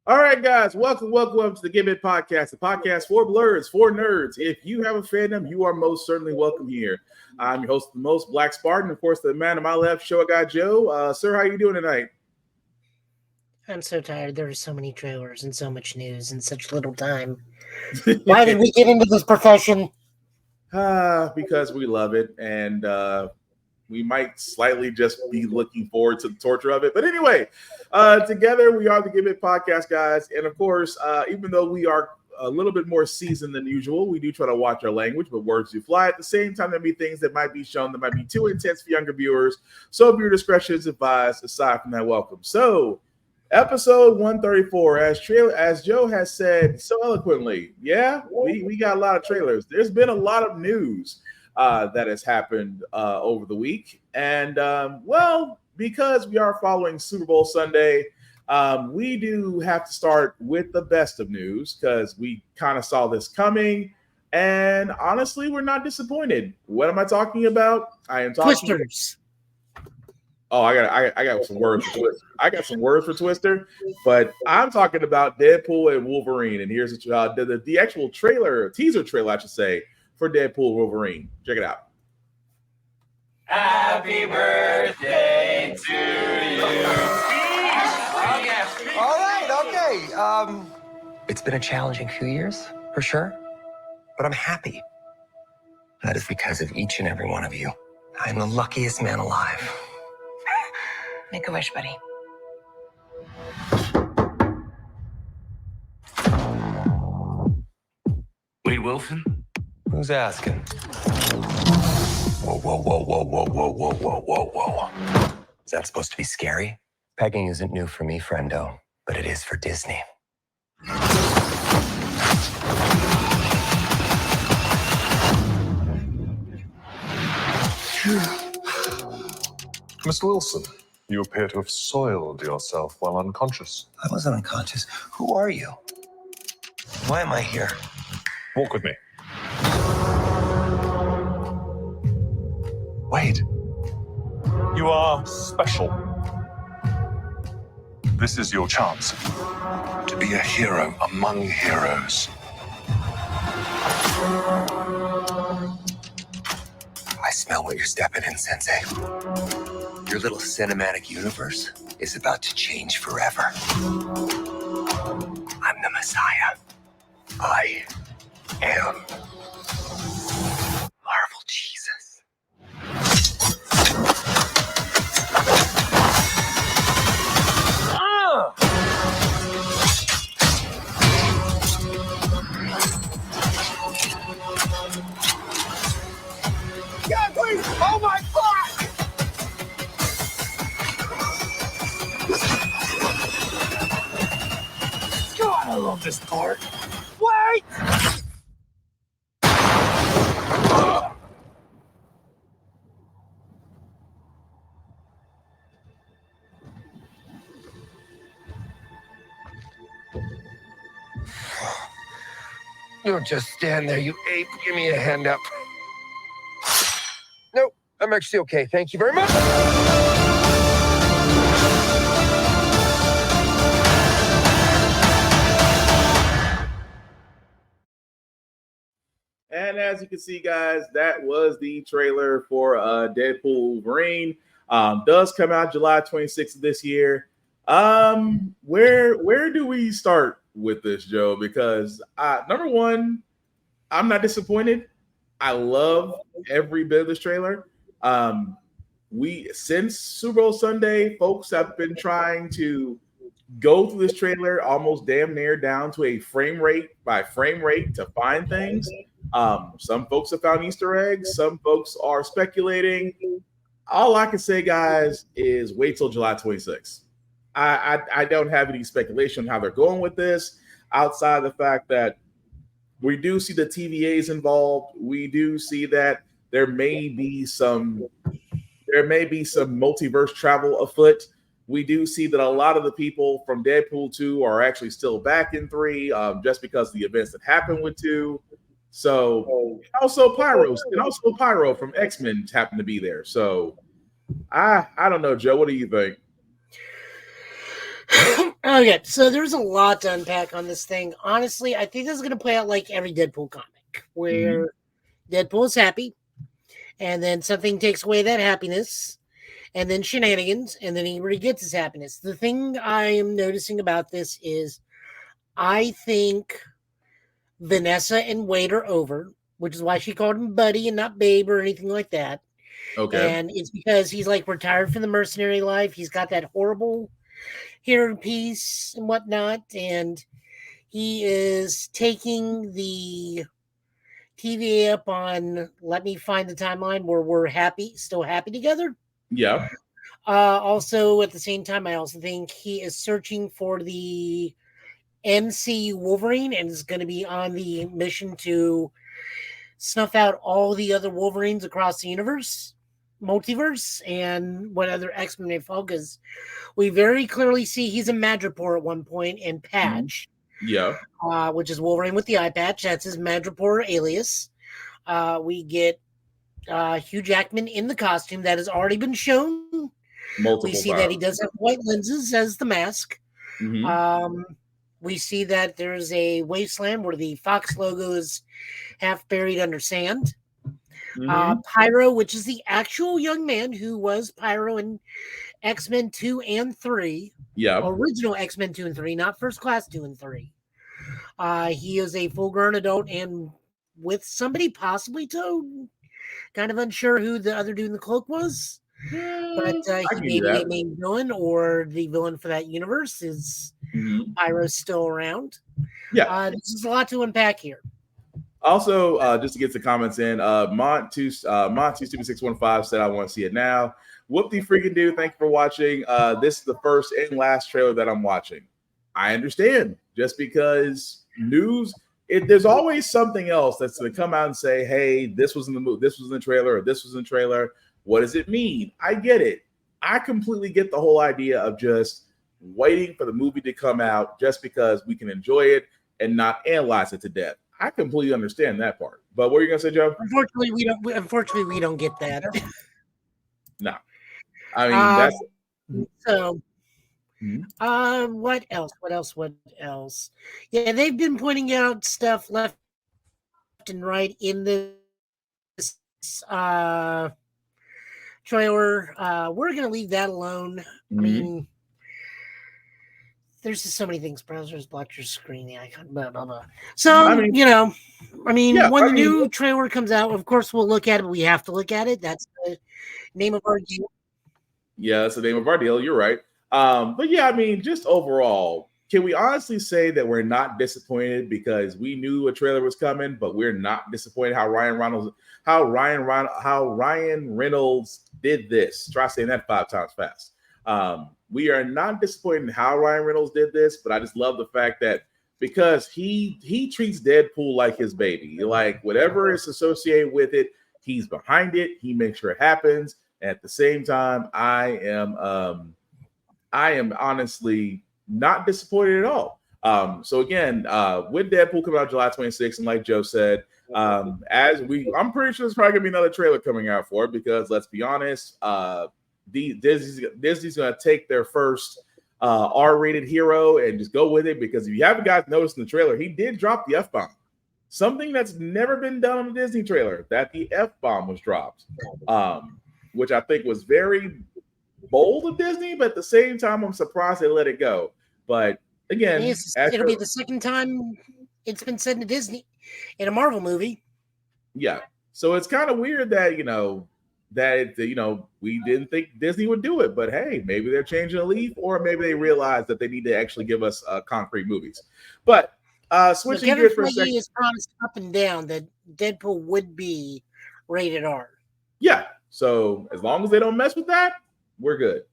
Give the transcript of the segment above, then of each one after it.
All right, guys, welcome to the Give It Podcast, the podcast for blurs, for nerds. If you have a fandom, you are most certainly welcome here. I'm your host, the most Black Spartan, of course, the man on my left, show guy Joe. Sir, how you doing tonight? I'm so tired. There are so many trailers and so much news in such little time. Why did we get into this profession? Because we love it, and we might slightly just be looking forward to the torture of it. But anyway, together we are the Give It Podcast, guys. And of course, even though we are a little bit more seasoned than usual, we do try to watch our language, but words do fly. At the same time, there may be things that might be shown that might be too intense for younger viewers. So viewer discretion is advised. Aside from that, welcome. So episode 134, as Joe has said so eloquently, we got a lot of trailers. There's been a lot of news that has happened over the week. And, because we are following Super Bowl Sunday, we do have to start with the best of news because we kind of saw this coming. And honestly, we're not disappointed. What am I talking about? I am talking Twisters. Oh, I got some words for Twister. I got some words for Twister, but I'm talking about Deadpool and Wolverine. And here's the actual teaser trailer, I should say, for Deadpool and Wolverine. Check it out. Happy birthday to you. All right, okay. It's been a challenging few years, for sure, but I'm happy. That is because of each and every one of you. I'm the luckiest man alive. Make a wish, buddy. Wade Wilson? Who's asking? Whoa, whoa, whoa, whoa, whoa, whoa, whoa, whoa, whoa, whoa. Is that supposed to be scary? Pegging isn't new for me, friendo, but it is for Disney. Mr. Wilson, you appear to have soiled yourself while unconscious. I wasn't unconscious. Who are you? Why am I here? Walk with me. Wade, you are special. This is your chance to be a hero among heroes. I smell what you're stepping in, Sensei. Your little cinematic universe is about to change forever. I'm the Messiah. I am Marvel Jesus. God, please! Oh my God! God, I love this part. Wait! You don't just stand there, you ape. Give me a hand up. Nope, I'm actually okay. Thank you very much. And as you can see, guys, that was the trailer for Deadpool Wolverine. Does come out July 26th of this year. Where do we start with this, Joe? Because number one, I'm not disappointed. I love every bit of this trailer. Since Super Bowl Sunday, folks have been trying to go through this trailer almost damn near down to a frame rate by frame rate to find things. Some folks have found Easter eggs. Some folks are speculating. All I can say, guys, is wait till July 26th. I don't have any speculation on how they're going with this, outside of the fact that we do see the TVAs involved. We do see that there may be some multiverse travel afoot. We do see that a lot of the people from Deadpool 2 are actually still back in 3, just because of the events that happened with 2. So, also Pyro from X-Men happened to be there. So, I don't know, Joe. What do you think? Okay, so there's a lot to unpack on this thing. Honestly, I think this is going to play out like every Deadpool comic, where Deadpool is happy, and then something takes away that happiness, and then shenanigans, and then he regets his happiness. The thing I am noticing about this is I think Vanessa and Wade are over, which is why she called him Buddy and not Babe or anything like that. Okay. And it's because he's like retired from the mercenary life. He's got that horrible hero piece and whatnot, and he is taking the TVA up on Let Me Find the Timeline where we're still happy together. Yeah. Also, at the same time, I also think he is searching for the MC Wolverine and is going to be on the mission to snuff out all the other Wolverines across the multiverse, and what other X-Men may fall, because we very clearly see he's a Madripoor at one point, and Patch, Yeah. which is Wolverine with the eye patch. That's his Madripoor alias. We get Hugh Jackman in the costume that has already been shown. Multiple We see times. that he does have white lenses as the mask. Mhm. We see that there's a wasteland where the Fox logo is half buried under sand. Mhm. Pyro, which is the actual young man who was Pyro in X-Men 2 and 3. Yeah. Original X-Men 2 and 3, not First Class 2 and 3. He is a full-grown adult and with somebody, possibly Toad. Kind of unsure who the other dude in the cloak was. But I he can may do be a that. main villain, or the villain for that universe is Mhm. Pyro's still around. Yeah. This is a lot to unpack here. Also, just to get the comments in, Mont2Stupid615 said, I want to see it now. Whoop-de freaking do. Thank you for watching. This is the first and last trailer that I'm watching. I understand. Just because news, there's always something else that's going to come out and say, hey, this was in the movie, this was in the trailer, or this was in the trailer. What does it mean? I get it. I completely get the whole idea of just waiting for the movie to come out just because we can enjoy it and not analyze it to death. I completely understand that part. But what are you gonna say, Joe? Unfortunately, we don't get that. No. I mean, that's so. What else? Yeah, they've been pointing out stuff left and right in this trailer. We're gonna leave that alone. I mean, there's just so many things. Browsers, block your screen, the icon, blah blah blah. So when the new trailer comes out, of course we'll look at it. But we have to look at it. That's the name of our deal. Yeah, that's the name of our deal. You're right. But yeah, I mean, just overall, can we honestly say that we're not disappointed because we knew a trailer was coming, but we're not disappointed how Ryan Reynolds did this? Try saying that 5 times fast. We are not disappointed in how Ryan Reynolds did this, but I just love the fact that because he treats Deadpool like his baby, like whatever is associated with it, he's behind it. He makes sure it happens. At the same time, I am honestly not disappointed at all. So again, with Deadpool coming out July 26th, and like Joe said, I'm pretty sure there's probably gonna be another trailer coming out for it because let's be honest, Disney's gonna take their first R-rated hero and just go with it because if you haven't guys noticed in the trailer, he did drop the F-bomb. Something that's never been done on a Disney trailer, that the F-bomb was dropped. Which I think was very bold of Disney, but at the same time, I'm surprised they let it go. But again, it'll be the second time it's been said to Disney in a Marvel movie. Yeah, so it's kind of weird that we didn't think Disney would do it, but hey, maybe they're changing a leaf, or maybe they realize that they need to actually give us concrete movies. But switching gears for a second, has promised up and down that Deadpool would be rated R. Yeah. So as long as they don't mess with that, we're good.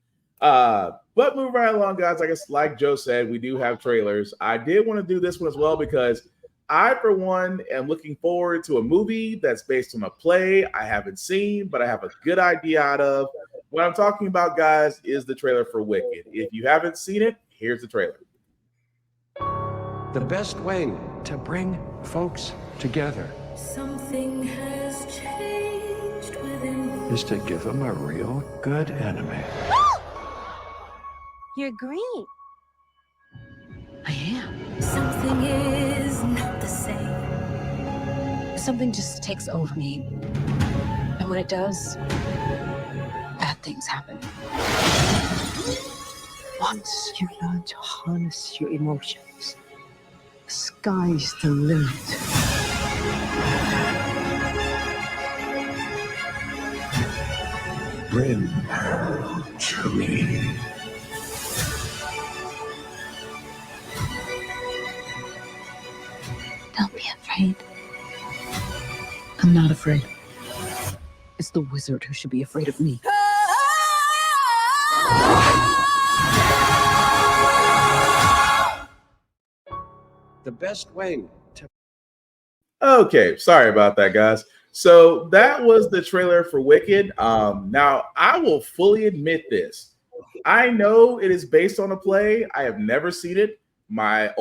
But move right along, guys. I guess like Joe said, we do have trailers. I did want to do this one as well because I, for one, am looking forward to a movie that's based on a play I haven't seen, but I have a good idea out of. What I'm talking about, guys, is the trailer for Wicked. If you haven't seen it, here's the trailer. The best way to bring folks together Something has changed within me. is to give them a real good enemy. You're green. Something is not the same. Something just takes over me. And when it does, bad things happen. Once you learn to harness your emotions, the sky's the limit. Bring her to me. Don't be afraid. I'm not afraid. It's the wizard who should be afraid of me. The best way to Okay, sorry about that, guys. So that was the trailer for Wicked. Now I will fully admit this. I know it is based on a play. I have never seen it. My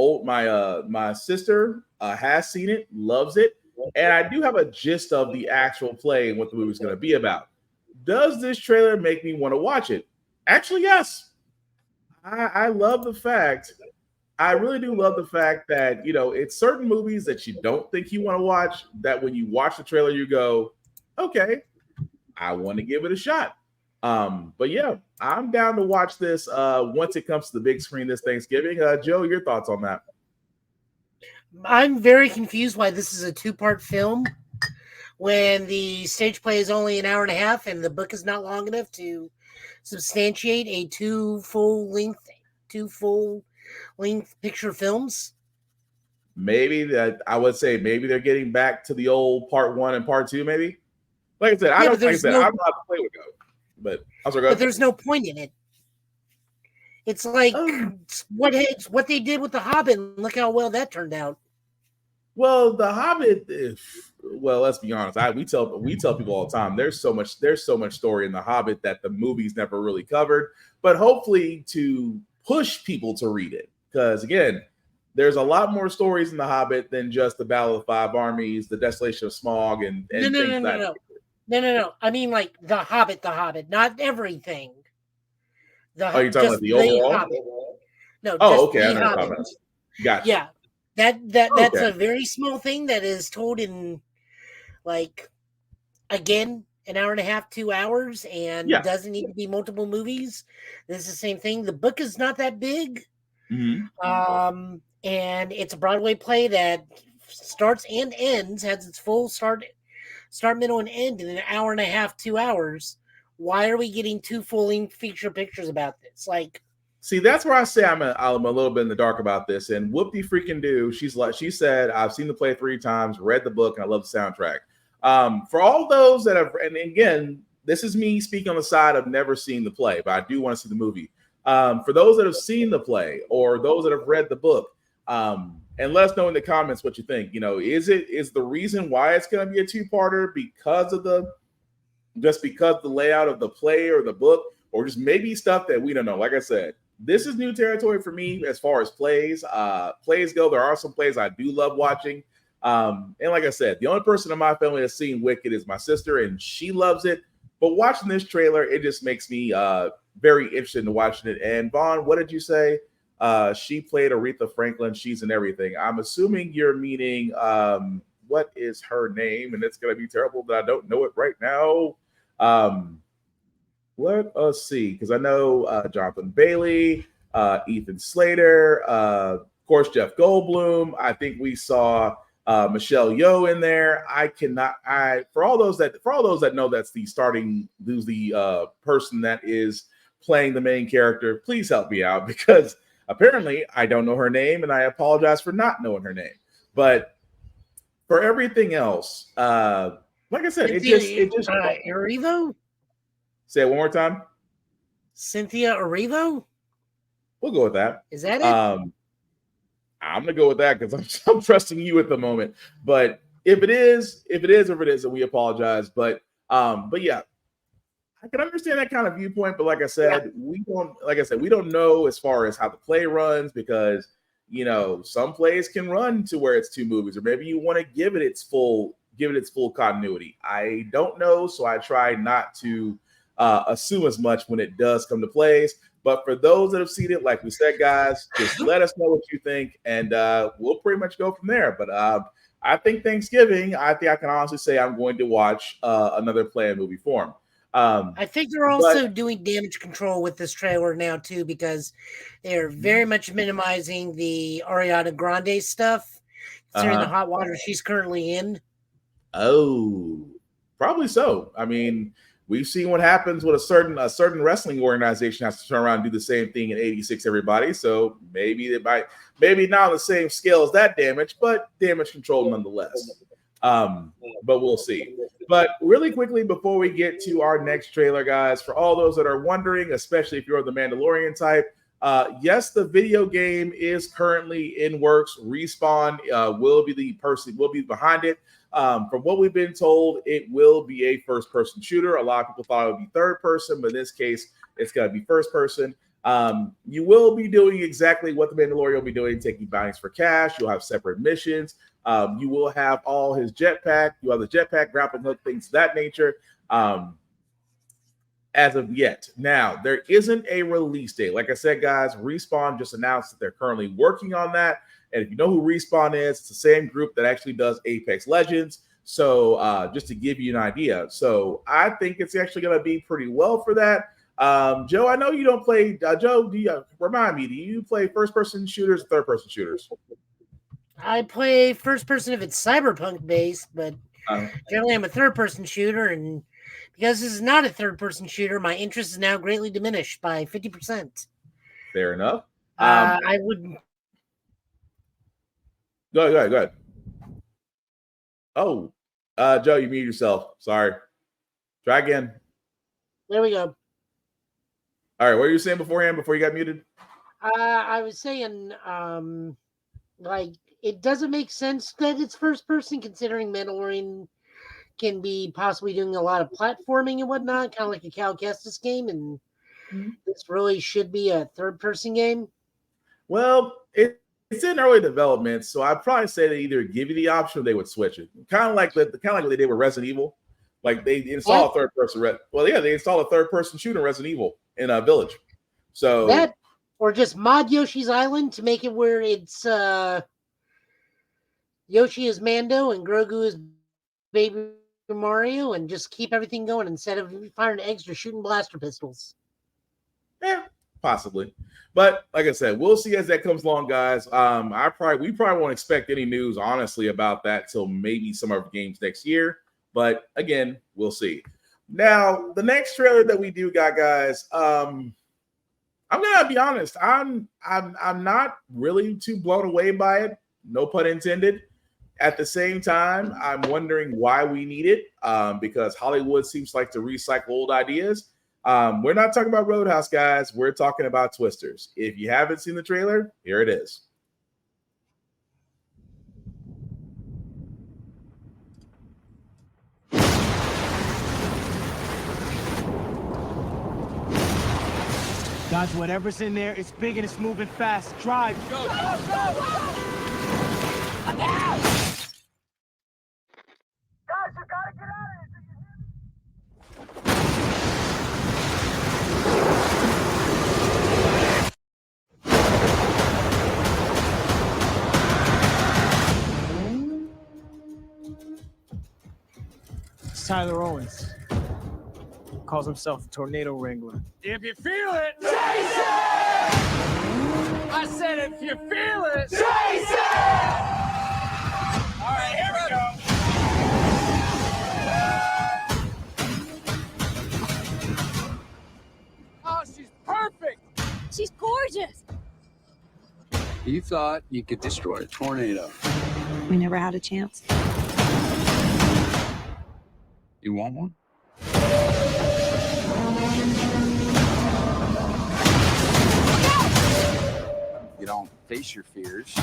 sister has seen it, loves it, and I do have a gist of the actual play and what the movie's going to be about. Does this trailer make me want to watch it? Actually, yes. I love the fact. I really do love the fact that it's certain movies that you don't think you want to watch. That when you watch the trailer, you go, "Okay, I want to give it a shot." But yeah, I'm down to watch this once it comes to the big screen this Thanksgiving. Joe, your thoughts on that? I'm very confused why this is a 2-part film when the stage play is only an hour and a half and the book is not long enough to substantiate a two full length picture films. Maybe that I would say maybe they're getting back to the old part 1 and part 2. Maybe, like I said, I don't. Like I said, I'm not play with go, but there's no point in it. It's like what they did with The Hobbit. And look how well that turned out. Well, The Hobbit. Well, let's be honest. We tell people all the time. There's so much story in The Hobbit that the movies never really covered. But hopefully, to push people to read it, because again, there's a lot more stories in The Hobbit than just the Battle of the Five Armies, the Desolation of Smaug, and things like that. No. I mean, like The Hobbit, not everything. You're talking about the overall? Hobbit. No. Okay. I know what you're talking about. Gotcha. Yeah, that's a very small thing that is told in, like, again, an hour and a half, 2 hours, and doesn't need to be multiple movies. This is the same thing. The book is not that big. Mm-hmm. And it's a Broadway play that starts and ends, has its full start, middle, and end in an hour and a half, 2 hours. Why are we getting 2 full-length feature pictures about this? Like, see, that's where I say I'm a little bit in the dark about this. And whoop-de freaking do, she said, I've seen the play 3 times, read the book, and I love the soundtrack. For all those that have, and again, this is me speaking on the side of never seeing the play, but I do want to see the movie. For those that have seen the play or those that have read the book, and let us know in the comments what you think. Is the reason why it's going to be a 2-parter because of the layout of the play or the book, or just maybe stuff that we don't know? Like I said, this is new territory for me as far as plays go. There are some plays I do love watching. And like I said, the only person in my family that's seen Wicked is my sister, and she loves it. But watching this trailer, it just makes me very interested in watching it. And Vaughn, what did you say? She played Aretha Franklin. She's in everything. I'm assuming you're meaning what is her name? And it's going to be terrible that I don't know it right now. Let us see, because I know Jonathan Bailey, Ethan Slater, of course, Jeff Goldblum. I think we saw Michelle Yeoh in there. For all those that know that's the person that is playing the main character, please help me out, because apparently I don't know her name, and I apologize for not knowing her name. But for everything else, like I said, it just Erivo? Say it one more time. Cynthia Erivo? We'll go with that. Is that it? I'm gonna go with that because I'm trusting you at the moment. But if it is, then we apologize. But yeah, I can understand that kind of viewpoint. But like I said, we don't know as far as how the play runs, because some plays can run to where it's 2 movies, or maybe you want to give it its full continuity. I don't know, so I try not to assume as much when it does come to plays. But for those that have seen it, like we said, guys, just let us know what you think, and we'll pretty much go from there. But I think Thanksgiving, I think I can honestly say I'm going to watch another Play movie form. I think they're also doing damage control with this trailer now too, because they're very much minimizing the Ariana Grande stuff considering the hot water she's currently in. Oh, probably so. I mean, we've seen what happens when a certain wrestling organization has to turn around and do the same thing in '86. Everybody, so maybe they might, maybe not on the same scale as that damage, but damage control nonetheless. But we'll see. But really quickly before we get to our next trailer, guys, for all those that are wondering, especially if you're the Mandalorian type, yes, the video game is currently in works. Respawn will be behind it. From what we've been told, it will be a first-person shooter. A lot of people thought it would be third person, but in this case, it's going to be first person. You will be doing exactly what the Mandalorian will be doing, taking bounties for cash. You'll have separate missions. You will have all his jetpack. You have the jetpack, grappling hook, things of that nature. As of yet. Now, there isn't a release date. Like I said, guys, Respawn just announced that they're currently working on that. And if you know who Respawn is, it's the same group that actually does Apex Legends. So just to give you an idea. So I think it's actually going to be pretty well for that. Joe, I know you don't play. Joe, remind me, do you play first-person shooters or third-person shooters? I play first-person if it's cyberpunk based, but generally I'm a third-person shooter, and because this is not a third-person shooter, my interest is now greatly diminished by 50%. Fair enough. I would. Go ahead. Oh, Joe, you muted yourself. Sorry. Try again. There we go. All right, what were you saying beforehand before you got muted? I was saying, like, it doesn't make sense that it's first person, considering Mandalorian can be possibly doing a lot of platforming and whatnot, kind of like a Cal Kestis game, and this really should be a third person game. Well, it's in early development, so I'd probably say they either give you the option or they would switch it. Kind of like what they did with Resident Evil. Like they install a third person. They install a third person shooter in Resident Evil in a village. So that, or just mod Yoshi's Island to make it where it's Yoshi is Mando and Grogu is Baby Mario, and just keep everything going instead of firing eggs or shooting blaster pistols. Yeah, possibly. But like I said, we'll see as that comes along, guys. We probably won't expect any news, honestly, about that till maybe some of our games next year. But again, we'll see. Now, the next trailer that we do got, guys, I'm gonna be honest. I'm not really too blown away by it. No pun intended. At the same time, I'm wondering why we need it, because Hollywood seems like to recycle old ideas. We're not talking about Roadhouse, guys. We're talking about Twisters. If you haven't seen the trailer, here it is. Dodge whatever's in there. It's big and it's moving fast. Drive. Go. Guys, you gotta get out of here. It's Tyler Owens. Calls himself a tornado wrangler. If you feel it, chase it! I said if you feel it, chase it! All right, here we go. Oh, she's perfect. She's gorgeous. You thought you could destroy a tornado. We never had a chance. You want one? You don't face your fears.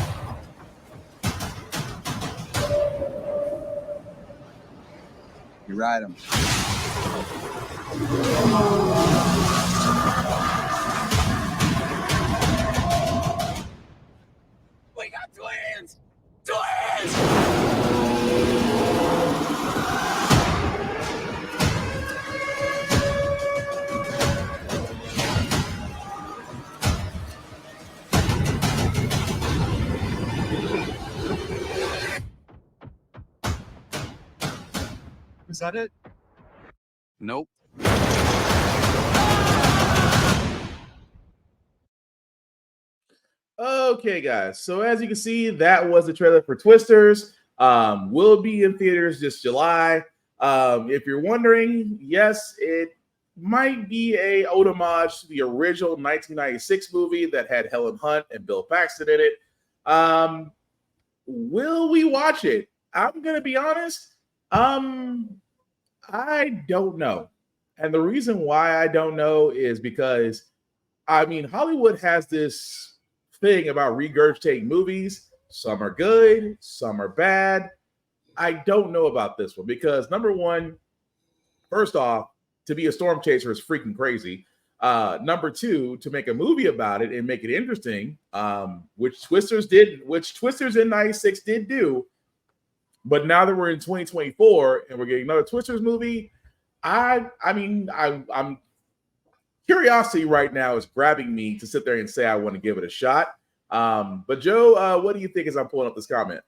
You ride them. We got twins! Twins! that it? Nope. Okay, guys. So as you can see, that was the trailer for Twisters. Will be in theaters this July. If you're wondering, yes, it might be a ode homage to the original 1996 movie that had Helen Hunt and Bill Paxton in it. Will we watch it? I'm gonna be honest. I don't know. And the reason why I don't know is because I mean, Hollywood has this thing about regurgitating movies. Some are good, some are bad. I don't know about this one because number one, first off, to be a storm chaser is freaking crazy. Number two, to make a movie about it and make it interesting, which Twisters in '96 did do. But now that we're in 2024 and we're getting another Twisters movie, I'm curiosity right now is grabbing me to sit there and say I want to give it a shot. But Joe, what do you think as I'm pulling up this comment?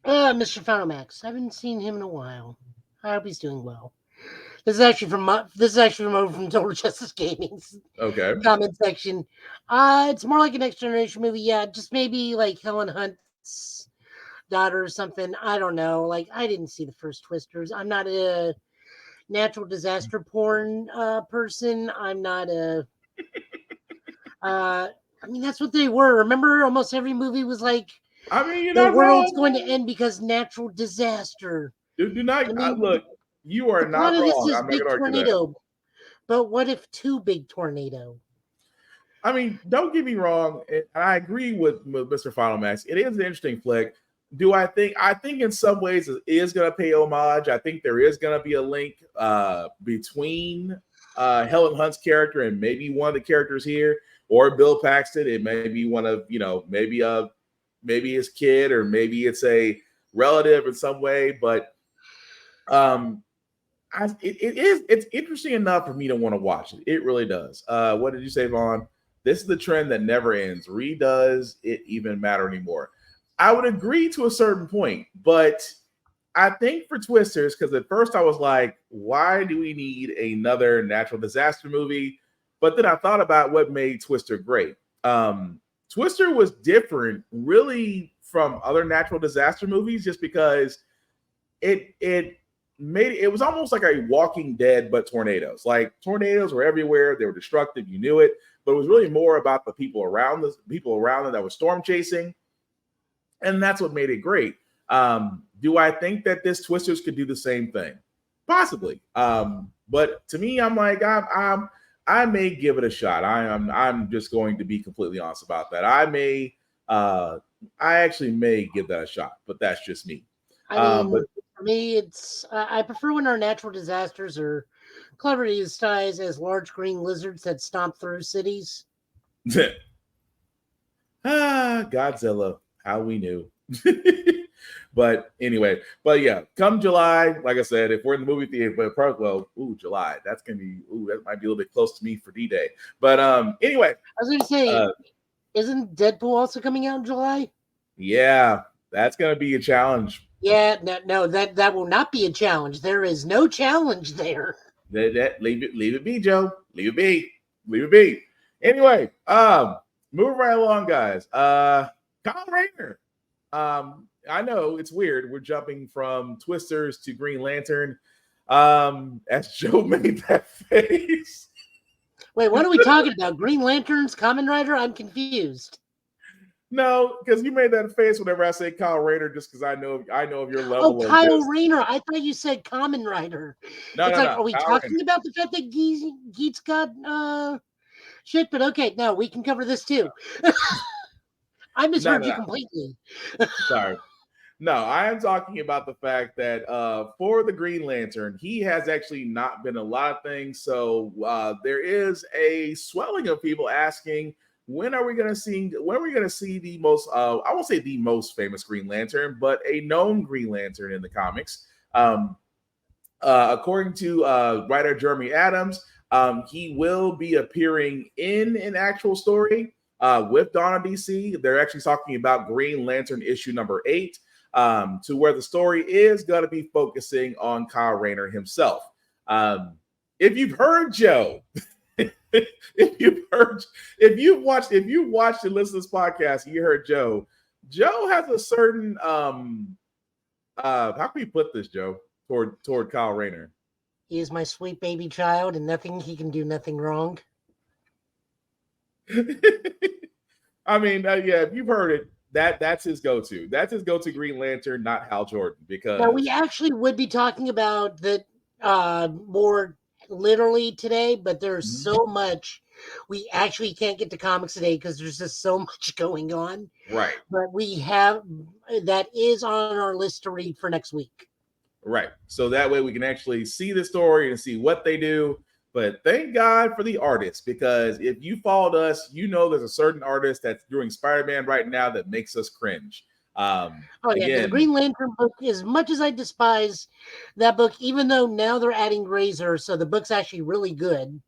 Mr. Phenomax. I haven't seen him in a while. I hope he's doing well. This is actually from over from Total Justice Gaming's Okay. comment section. It's more like a next generation movie. Yeah, just maybe like Helen Hunt's daughter or something. I don't know. Like I didn't see the first Twisters. I'm not a natural disaster porn person. I'm not a I mean that's what they were. Remember almost every movie was like I mean, you're the not world's wrong. going to end because natural disaster. Do not I mean, look. You are the plot not of this wrong. is I'm not big going to argue that. tornado. But what if two big tornado? I mean, don't get me wrong. And I agree with Mr. Final Max. It is an interesting flick. Do I think? I think in some ways it is going to pay homage. I think there is going to be a link between Helen Hunt's character and maybe one of the characters here, or Bill Paxton. It may be one of maybe his kid, or maybe it's a relative in some way. But it's interesting enough for me to want to watch it. It really does. What did you say, Vaughn? This is the trend that never ends. Does it even matter anymore? I would agree to a certain point, but I think for Twisters, because at first I was like, why do we need another natural disaster movie? But then I thought about what made Twister great. Twister was different, really, from other natural disaster movies, just because it was almost like a Walking Dead, but tornadoes. Like tornadoes were everywhere; they were destructive. You knew it, but it was really more about the people around them that were storm chasing, and that's what made it great. Do I think that this Twisters could do the same thing? Possibly. But to me, I'm like, I may give it a shot. I'm just going to be completely honest about that. I actually may give that a shot, but that's just me. I mean, for me, it's I prefer when our natural disasters are cleverly disguised as large green lizards that stomp through cities. Godzilla, how we knew. But anyway, yeah, come July, like I said, if we're in the movie theater, July, that might be a little bit close to me for D-Day. But anyway, I was going to say, isn't Deadpool also coming out in July? Yeah, that's going to be a challenge. Yeah, no, that will not be a challenge. There is no challenge there. Leave it be, Joe. Leave it be. Anyway, moving right along, guys. Kyle Rayner. I know it's weird. We're jumping from Twisters to Green Lantern. As Joe made that face. Wait, what are we talking about? Green Lanterns, Kamen Rider? I'm confused. No, because you made that face whenever I say Kyle Rayner, just because I know of your level. Oh, Kyle Rayner. I thought you said Kamen Rider. Are we talking about the fact that Geet's got shit? But okay, no, we can cover this too. I misheard you completely. Sorry. No, I am talking about the fact that for the Green Lantern, he has actually not been a lot of things. So there is a swelling of people asking, when are we going to see the most, I won't say the most famous Green Lantern, but a known Green Lantern in the comics. According to writer Jeremy Adams, he will be appearing in an actual story with Dawn of DC. They're actually talking about Green Lantern issue number 8. to where the story is going to be focusing on Kyle Rayner himself. If you've heard Joe, if you watched and listened to this podcast, you heard Joe. Joe has a certain how can we put this, Joe, toward Kyle Rayner? He is my sweet baby child, and he can do nothing wrong. I mean, yeah, if you've heard it, that's his go-to. That's his go-to Green Lantern, not Hal Jordan. Because now, we actually would be talking about that more literally today, but there's so much we actually can't get to comics today because there's just so much going on. Right. But we have that is on our list to read for next week. Right. So that way we can actually see the story and see what they do. But thank God for the artists, because if you followed us, you know there's a certain artist that's doing Spider-Man right now that makes us cringe. The Green Lantern book, as much as I despise that book, even though now they're adding Razor, so the book's actually really good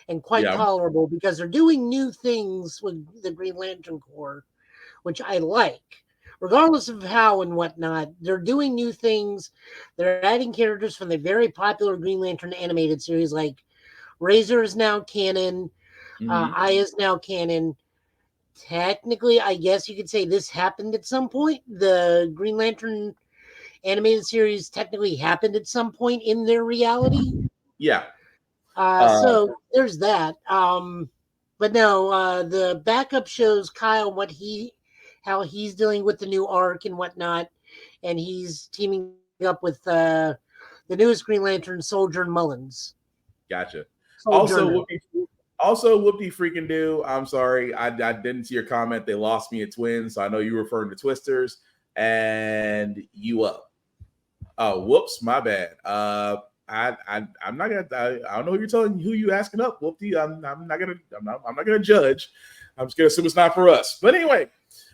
and quite tolerable because they're doing new things with the Green Lantern Corps, which I like. Regardless of how and whatnot, they're doing new things. They're adding characters from the very popular Green Lantern animated series, like Razor is now canon. Eye is now canon. Technically, I guess you could say this happened at some point. The Green Lantern animated series technically happened at some point in their reality. Yeah. So there's that. But no, the backup shows Kyle how he's dealing with the new arc and whatnot, and he's teaming up with the newest Green Lantern, Sojourn Mullins. Gotcha. Sojourner. Also, whoopie freaking do. I'm sorry, I didn't see your comment. They lost me at Twins, so I know you're referring to Twisters and you up. Oh, whoops, my bad. I'm not gonna. I don't know who you asking up, Whoopty. I'm not gonna judge. I'm just gonna assume it's not for us. But anyway,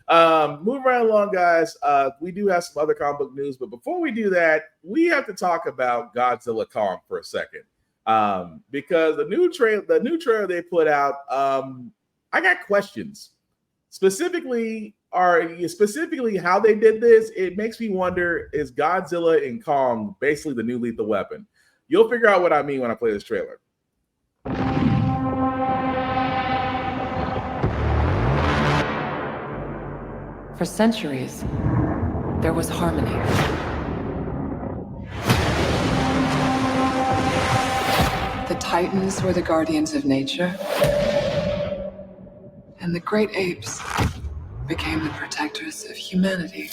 moving right along, guys. We do have some other comic book news, but before we do that, we have to talk about Godzilla Kong for a second. Because the new trailer they put out, I got questions. Specifically how they did this. It makes me wonder: is Godzilla and Kong basically the new Lethal Weapon? You'll figure out what I mean when I play this trailer. For centuries, there was harmony. The Titans were the guardians of nature, and the great apes became the protectors of humanity.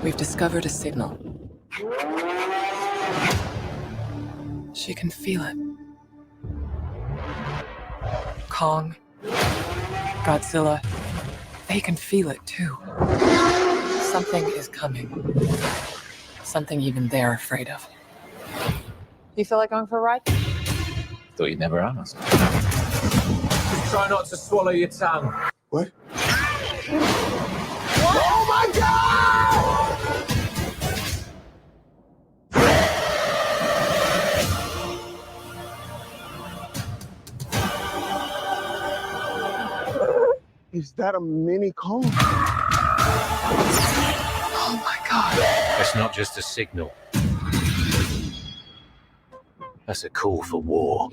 We've discovered a signal. She can feel it. Kong, Godzilla, they can feel it too. Something is coming. Something even they're afraid of. You feel like going for a ride? Thought you'd never ask. Just try not to swallow your tongue. What? Oh my God! Is that a mini Kong? Oh my God. That's not just a signal. That's a call for war.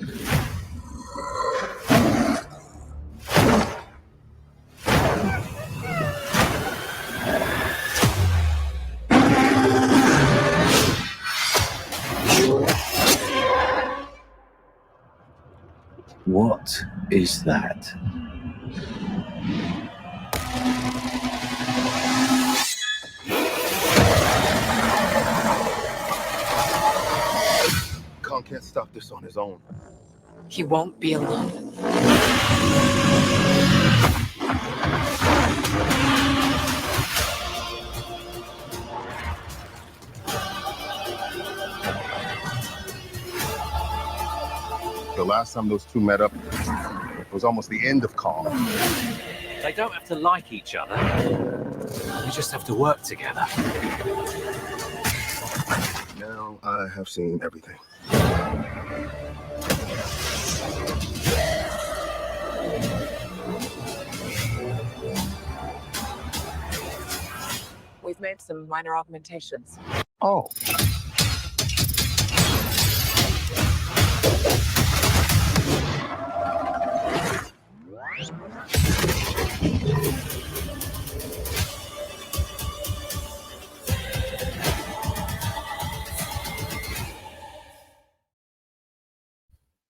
What is that? Kong can't stop this on his own. He won't be alone. The last time those two met up was almost the end of Kong. They don't have to like each other. They just have to work together. Now I have seen everything. We've made some minor augmentations. Oh.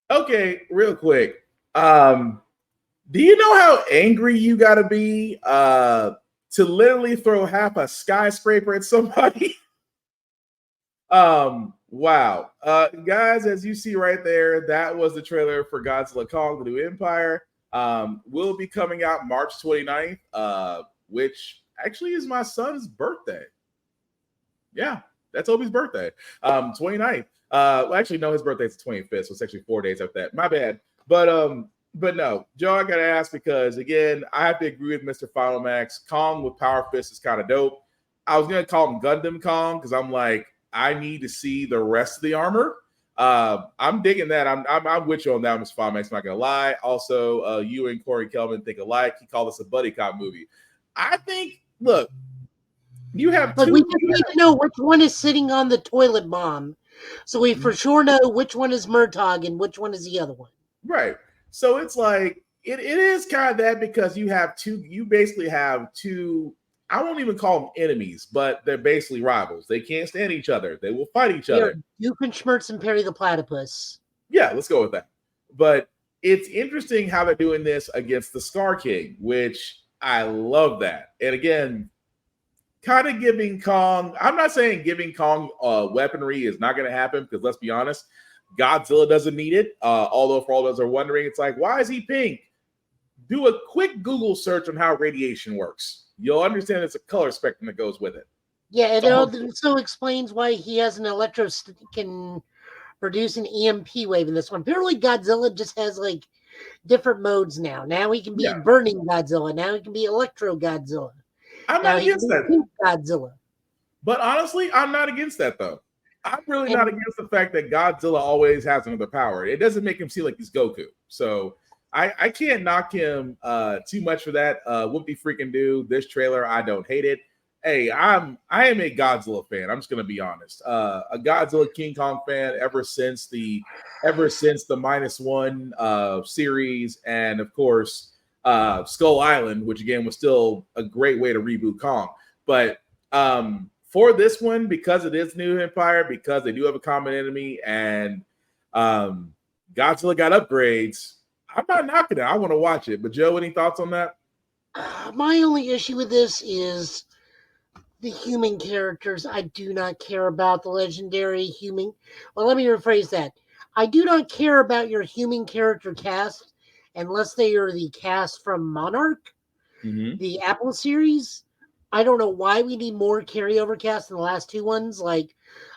Okay, real quick. Do you know how angry you got to be to literally throw half a skyscraper at somebody? Wow. Guys, as you see right there, that was the trailer for Godzilla Kong: The New Empire. Will be coming out March 29th, which actually is my son's birthday. Yeah, that's Obi's birthday. 29th. Well, actually, no, his birthday's the 25th, so it's actually 4 days after that. My bad. But no, Joe, I gotta ask because again, I have to agree with Mr. Final Max. Kong with Power Fist is kind of dope. I was gonna call him Gundam Kong because I'm like, I need to see the rest of the armor. I'm digging that. I'm with you on that, Mr. Final Max. I'm not gonna lie. Also, you and Corey Kelvin think alike. He called this a buddy cop movie. I think. Look, you have Like two. we just need to know which one is sitting on the toilet bomb, so we for sure know which one is Murtog and which one is the other one. Right. So it's like it is kind of that because you basically have two, I won't even call them enemies, but they're basically rivals. They can't stand each other. They will fight each other. Duke and Schmertz and Perry the Platypus. Yeah, let's go with that. But it's interesting how they're doing this against the Scar King, which I love that. And again, kind of giving Kong, I'm not saying giving Kong weaponry is not going to happen because let's be honest, Godzilla doesn't need it. Although for all those are wondering, it's like, why is he pink? Do a quick Google search on how radiation works. You'll understand it's a color spectrum that goes with it. Yeah, it also explains why he has an can produce an EMP wave in this one. Apparently, Godzilla just has like different modes now. Now he can be burning Godzilla. Now he can be Electro Godzilla. I'm not against that. Godzilla. But honestly, I'm not against that though. I'm really not against the fact that Godzilla always has another power. It doesn't make him seem like he's Goku. So I can't knock him too much for that. Whoopie freaking do. This trailer, I don't hate it. Hey, I am a Godzilla fan. I'm just gonna be honest. A Godzilla King Kong fan ever since the -1 series, and of course Skull Island, which again was still a great way to reboot Kong. But for this one, because it is New Empire, because they do have a common enemy, and Godzilla got upgrades, I'm not knocking it. I want to watch it. But Joe, any thoughts on that? My only issue with this is the human characters. I do not care about the legendary human. Well, let me rephrase that. I do not care about your human character cast unless they are the cast from Monarch, the Apple series. I don't know why we need more carryover cast than the last two ones. Like,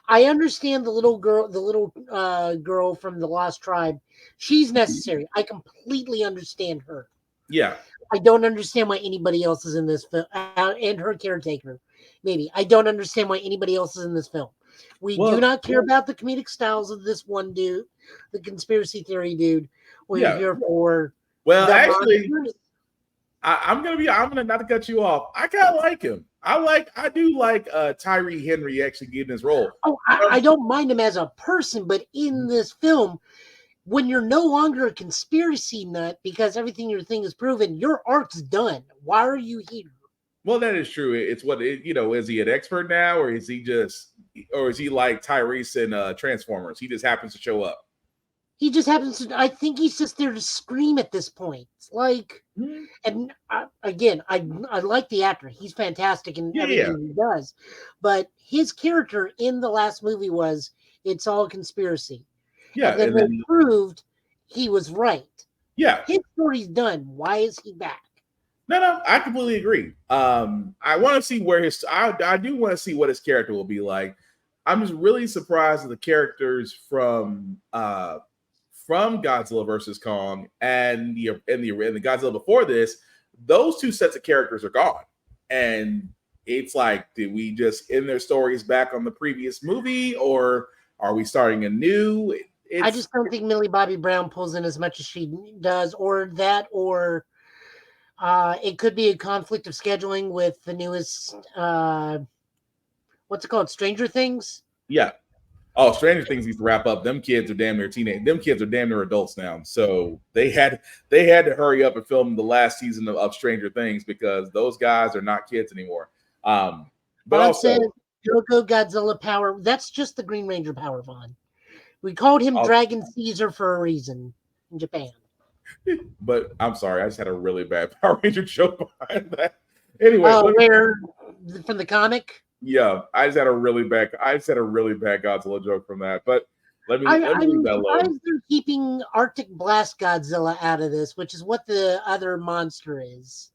I understand the little girl from the Lost Tribe. She's necessary. I completely understand her. Yeah. I don't understand why anybody else is in this film, and her caretaker. Maybe I don't understand why anybody else is in this film. We do not care about the comedic styles of this one dude, the conspiracy theory dude. We're here for. Well, actually, I'm gonna not to cut you off. I kind of like him. I do like Tyree Henry actually getting his role. Oh, I don't mind him as a person, but in this film, when you're no longer a conspiracy nut because everything your thing is proven, your arc's done. Why are you here? Well, that is true. It's is he an expert now, or is he like Tyrese in Transformers? He just happens to show up. He just happens to. I think he's just there to scream at this point. Like, and again, I like the actor. He's fantastic in everything he does. But his character in the last movie was it's all a conspiracy. Yeah, and then they proved he was right. Yeah, his story's done. Why is he back? No, I completely agree. I want to see where I do want to see what his character will be like. I'm just really surprised at the characters from Godzilla versus Kong and the Godzilla before this those two sets of characters are gone. And it's like, did we just end their stories back on the previous movie, or are we starting anew? I just don't think Millie Bobby Brown pulls in as much as she does, or it could be a conflict of scheduling with the newest, what's it called, Stranger Things? Yeah. Oh, Stranger Things needs to wrap up. Them kids are damn near teenage. Them kids are damn near adults now. So they had to hurry up and film the last season of Stranger Things because those guys are not kids anymore. But also, Yoko Godzilla power. That's just the Green Ranger power, Vaughn. We called him Dragon Caesar for a reason in Japan. But I'm sorry, I just had a really bad Power Ranger joke behind that. Anyway, from the comic? Yeah, I just had a really bad Godzilla joke from that. But let me leave that alone. They're keeping Arctic Blast Godzilla out of this, which is what the other monster is.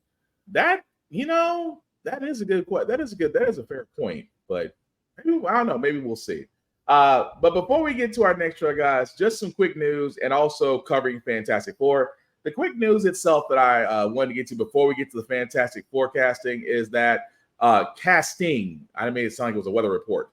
That is a good question. That is a fair point. But maybe, I don't know. Maybe we'll see. But before we get to our next show, guys, just some quick news and also covering Fantastic Four. The quick news itself that I wanted to get to before we get to the Fantastic Forecasting is that casting. I made it sound like it was a weather report.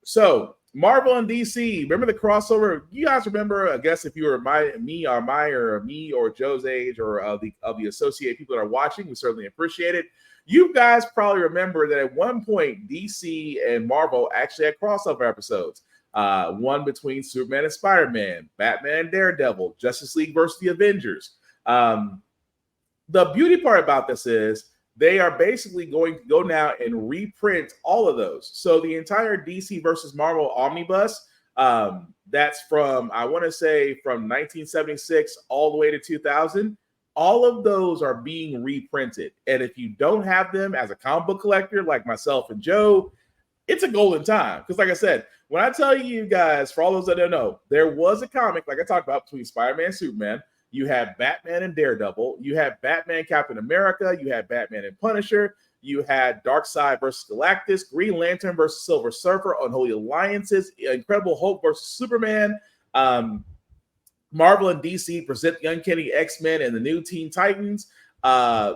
So Marvel and DC, remember the crossover? You guys remember? I guess if you were me or Joe's age or of the associated people that are watching, we certainly appreciate it. You guys probably remember that at one point DC and Marvel actually had crossover episodes. One between Superman and Spider-Man, Batman and Daredevil, Justice League versus the Avengers. The beauty part about this is they are basically going to go now and reprint all of those. So the entire DC versus Marvel omnibus, that's from, I want to say, from 1976 all the way to 2000. All of those are being reprinted. And if you don't have them as a comic book collector like myself and Joe, it's a golden time. Because like I said, when I tell you guys, for all those that don't know, there was a comic, like I talked about, between Spider-Man and Superman. You had Batman and Daredevil. You had Batman, Captain America. You had Batman and Punisher. You had Darkseid versus Galactus, Green Lantern versus Silver Surfer, Unholy Alliances, Incredible Hulk versus Superman. Marvel and DC present the Uncanny X-Men and the new Teen Titans,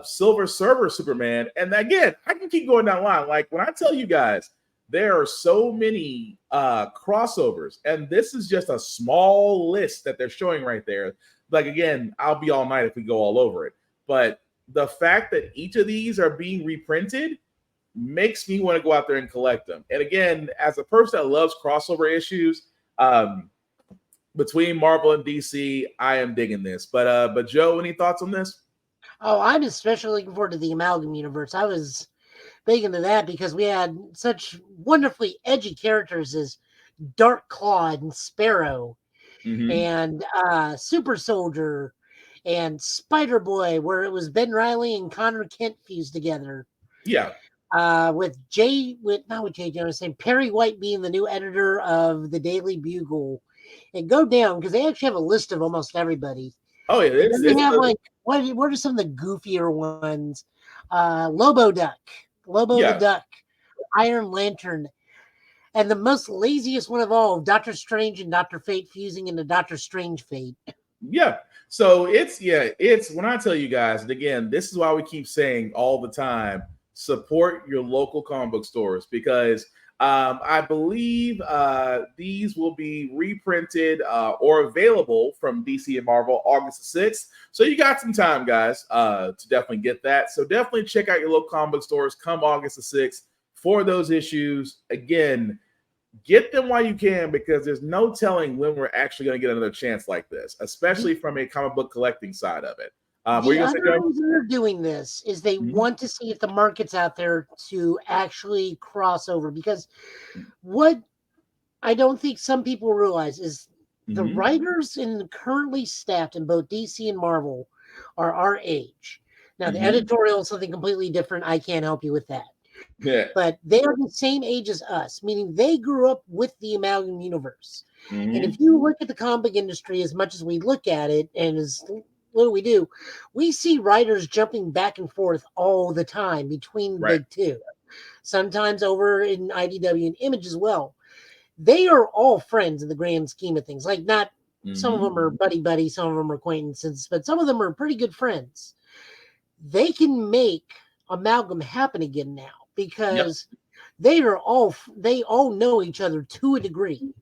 Silver Surfer Superman. And again, I can keep going down the line. Like when I tell you guys, there are so many crossovers, and this is just a small list that they're showing right there. Like, again, I'll be all night if we go all over it. But the fact that each of these are being reprinted makes me want to go out there and collect them. And again, as a person that loves crossover issues, between Marvel and DC, I am digging this. But Joe, any thoughts on this? Oh, I'm especially looking forward to the Amalgam Universe. I was big into that because we had such wonderfully edgy characters as Dark Claw and Sparrow. Mm-hmm. And Super Soldier and Spider Boy, where it was Ben Reilly and Connor Kent fused together. Yeah. With Perry White being the new editor of the Daily Bugle. And go down because they actually have a list of almost everybody. Oh yeah, they have like what are some of the goofier ones? Lobo Duck, the Duck, Iron Lantern. And the most laziest one of all, Doctor Strange and Dr. Fate fusing into Doctor Strange Fate. Yeah. So it's when I tell you guys, and again, this is why we keep saying all the time, support your local comic book stores because I believe these will be reprinted or available from DC and Marvel August the 6th. So you got some time, guys, to definitely get that. So definitely check out your local comic book stores come August the 6th for those issues. Again, get them while you can because there's no telling when we're actually going to get another chance like this, especially from a comic book collecting side of it. The other reason they're doing this is they want to see if the market's out there to actually cross over because what I don't think some people realize is the writers currently staffed in both DC and Marvel are our age. Now, the editorial is something completely different. I can't help you with that. Yeah. But they are the same age as us, meaning they grew up with the Amalgam Universe. And if you look at the comic industry as much as we look at it and as what do, we see writers jumping back and forth all the time between the big two. Sometimes over in IDW and Image as well. They are all friends in the grand scheme of things. Like not some of them are buddy, some of them are acquaintances, but some of them are pretty good friends. they can make amalgam happen again now because they all know each other to a degree.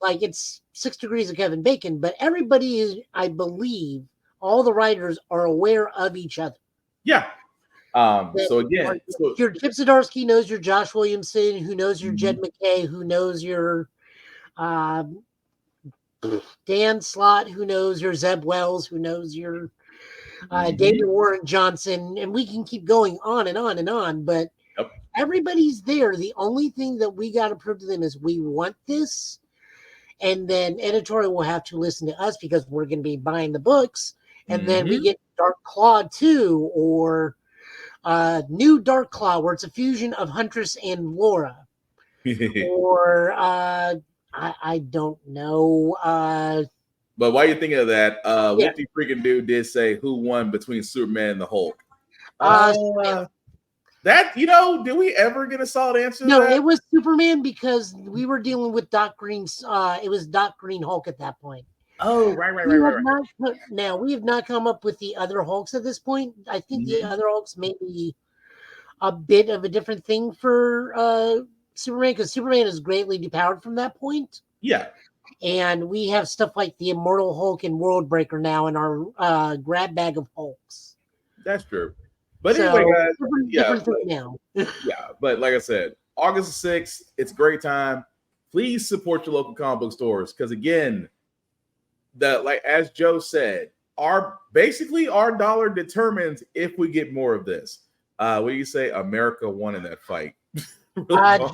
Like it's 6 degrees of Kevin Bacon, but everybody is, I believe, all the writers are aware of each other. Yeah. So again, your Chip Zdarsky knows your Josh Williamson, who knows your Jed Mm-hmm. McKay, who knows your Dan Slott, who knows your Zeb Wells, who knows your David Warren Johnson, and we can keep going on and on and on, but everybody's there. The only thing that we got to prove to them is we want this, and then editorial will have to listen to us because we're going to be buying the books, and then we get Dark Claw 2 or New Dark Claw, where it's a fusion of Huntress and Laura, or I don't know. But while you're thinking of that, what the freaking dude did say who won between Superman and the Hulk? That, did we ever get a solid answer No, to that? it was Superman because we were dealing with Doc Green's. It was Doc Green Hulk at that point. Oh, right. Now we have not come up with the other Hulks at this point. I think the other Hulks may be a bit of a different thing for Superman because Superman is greatly depowered from that point. Yeah. And we have stuff like the Immortal Hulk and World Breaker now in our grab bag of Hulks. That's true. But anyway, guys, different thing now. Yeah, but like I said, August 6th, it's a great time. Please support your local comic book stores because again, as Joe said, our dollar determines if we get more of this. What do you say? America won in that fight.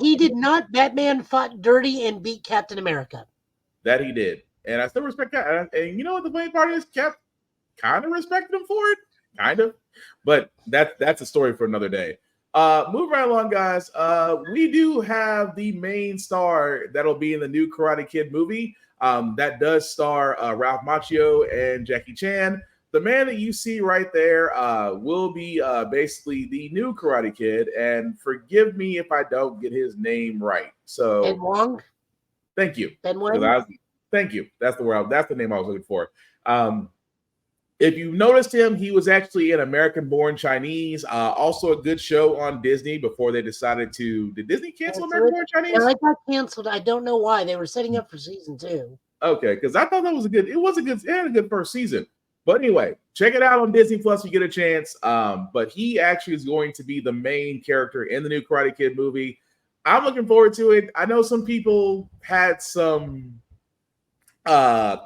He did not. Batman fought dirty and beat Captain America. That he did. And I still respect that. And you know what the funny part is? Cap kind of respected him for it. Kind of. But that's a story for another day. Move right along, guys. We do have the main star that'll be in the new Karate Kid movie. That does star Ralph Macchio and Jackie Chan. The man that you see right there will be basically the new Karate Kid. And forgive me if I don't get his name right. So Ben Wong. Thank you. Ben Wong. Thank you. That's the name I was looking for. If you noticed him, he was actually in American Born Chinese. Also a good show on Disney before they decided to. Did Disney cancel American Born Chinese? No, it got canceled. I don't know why. They were setting up for season 2. Okay, because I thought it had a good first season. But anyway, check it out on Disney Plus if you get a chance. But he actually is going to be the main character in the new Karate Kid movie. I'm looking forward to it. I know some people had some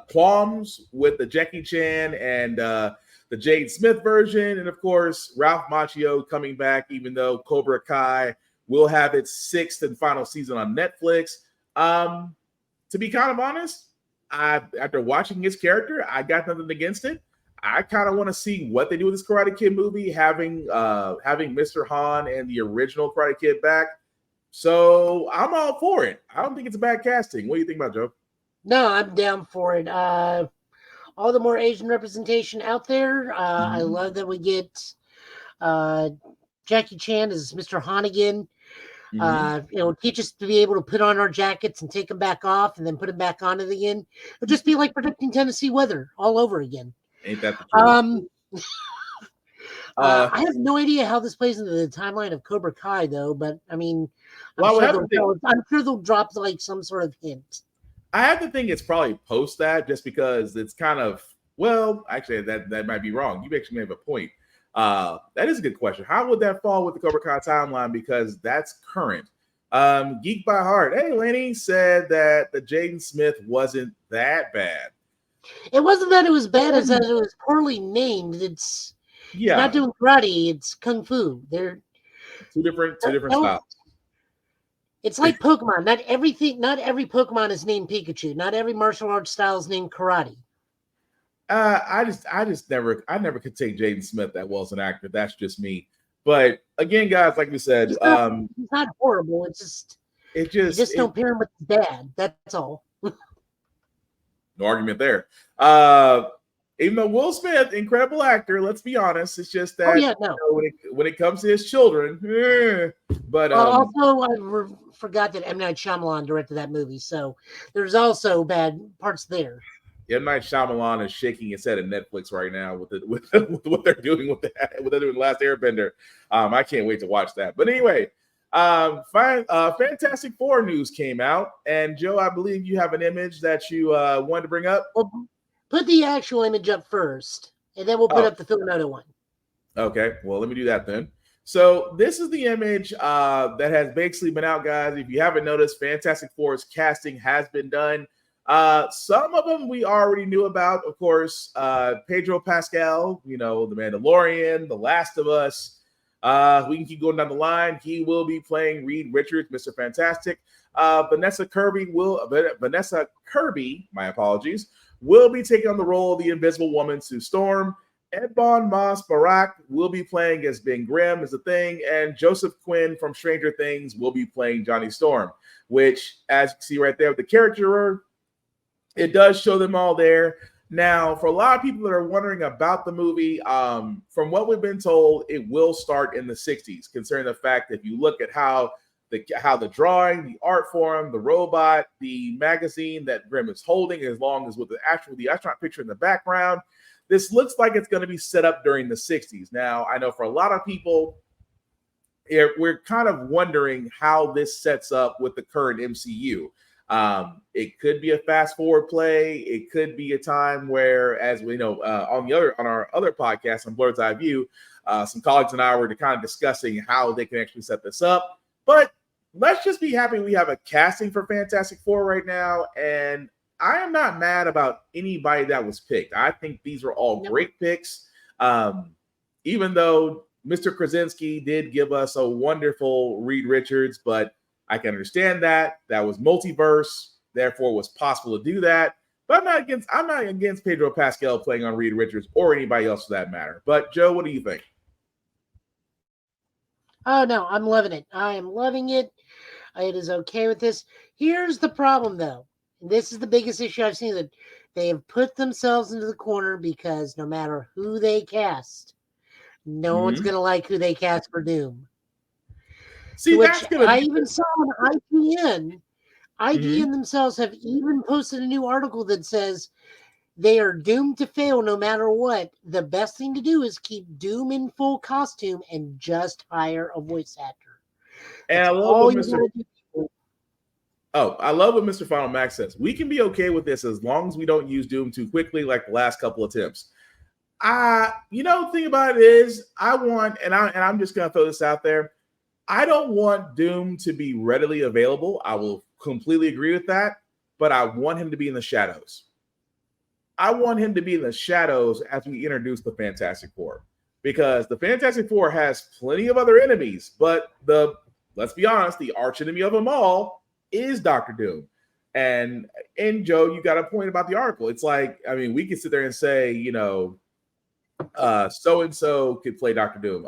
qualms with the Jackie Chan and the Jaden Smith version, and of course Ralph Macchio coming back, even though Cobra Kai will have its 6th and final season on Netflix. To be kind of honest, after watching his character, I got nothing against it. I kind of want to see what they do with this Karate Kid movie, having Mr. Han and the original Karate Kid back. So I'm all for it. I don't think it's a bad casting. What do you think about, Joe? No, I'm down for it. All the more Asian representation out there. I love that we get Jackie Chan as Mr. Han again. Teach us to be able to put on our jackets and take them back off and then put them back on it again. It'll just be like protecting Tennessee weather all over again. Ain't that the truth? I have no idea how this plays into the timeline of Cobra Kai, though. But I mean, I'm sure they'll drop like some sort of hint. I have to think it's probably post that, just because it's kind of actually that might be wrong. You actually may have a point. That is a good question. How would that fall with the Cobra Kai timeline? Because that's current. Geek by Heart. Hey, Lenny said that the Jaden Smith wasn't that bad. It wasn't that it was bad, it's that it was poorly named. It's not doing karate, it's kung fu. They're two different styles. It's like Pokemon. Not every Pokemon is named Pikachu. Not every martial arts style is named karate. I never could take Jaden Smith that well as an actor. That's just me. But again, guys, like we said, he's not horrible. You just don't pair him with his dad. That's all. No argument there. Even though Will Smith, incredible actor, let's be honest, it's just that when it comes to his children, but also I forgot that M. Night Shyamalan directed that movie, so there's also bad parts there. M. Night Shyamalan is shaking his head at Netflix right now with what they're doing with what they're doing Last Airbender. I can't wait to watch that. But anyway, Fantastic Four news came out, and Joe, I believe you have an image that you wanted to bring up. Well, put the actual image up first, and then we'll put up the Phil Noto one. Okay, well, let me do that then. So this is the image that has basically been out, guys. If you haven't noticed, Fantastic Four's casting has been done. Some of them we already knew about, of course. Pedro Pascal, the Mandalorian, The Last of Us. We can keep going down the line. He will be playing Reed Richards, Mr. Fantastic. Vanessa Kirby, my apologies, will be taking on the role of the Invisible Woman, Sue Storm. Edmond Moss-Barak will be playing as Ben Grimm is the Thing, and Joseph Quinn from Stranger Things will be playing Johnny Storm, which, as you can see right there with the character, it does show them all there. Now, for a lot of people that are wondering about the movie, from what we've been told, it will start in the 60s, considering the fact that if you look at how the drawing, the art form, the robot, the magazine that Grimm is holding, as long as with the astronaut picture in the background, this looks like it's going to be set up during the 60s. Now, I know for a lot of people, we're kind of wondering how this sets up with the current MCU. It could be a fast forward play. It could be a time where, as we know, on our other podcast on Blurred's Eye View, some colleagues and I were kind of discussing how they can actually set this up. But let's just be happy we have a casting for Fantastic Four right now, and I am not mad about anybody that was picked. I think these are all great picks. Even though Mr. Krasinski did give us a wonderful Reed Richards, but I can understand that was multiverse, therefore it was possible to do that. But I'm not against Pedro Pascal playing on Reed Richards or anybody else for that matter. But Joe, what do you think? Oh no, I'm loving it. I am loving it. It is okay with this. Here's the problem, though. This is the biggest issue I've seen, that they have put themselves into the corner because no matter who they cast, no one's going to like who they cast for Doom. See, I even saw on IGN. IGN themselves have even posted a new article that says they are doomed to fail no matter what. The best thing to do is keep Doom in full costume and just hire a voice actor. And I love what Mr. Final Max says. We can be okay with this as long as we don't use Doom too quickly, like the last couple attempts. The thing about it is, I'm just gonna throw this out there. I don't want Doom to be readily available. I will completely agree with that, but I want him to be in the shadows. I want him to be in the shadows as we introduce the Fantastic Four, because the Fantastic Four has plenty of other enemies, but let's be honest, the arch enemy of them all is Dr. Doom. And Joe, you got a point about the article. It's like, I mean, we could sit there and say, so-and-so could play Dr. Doom.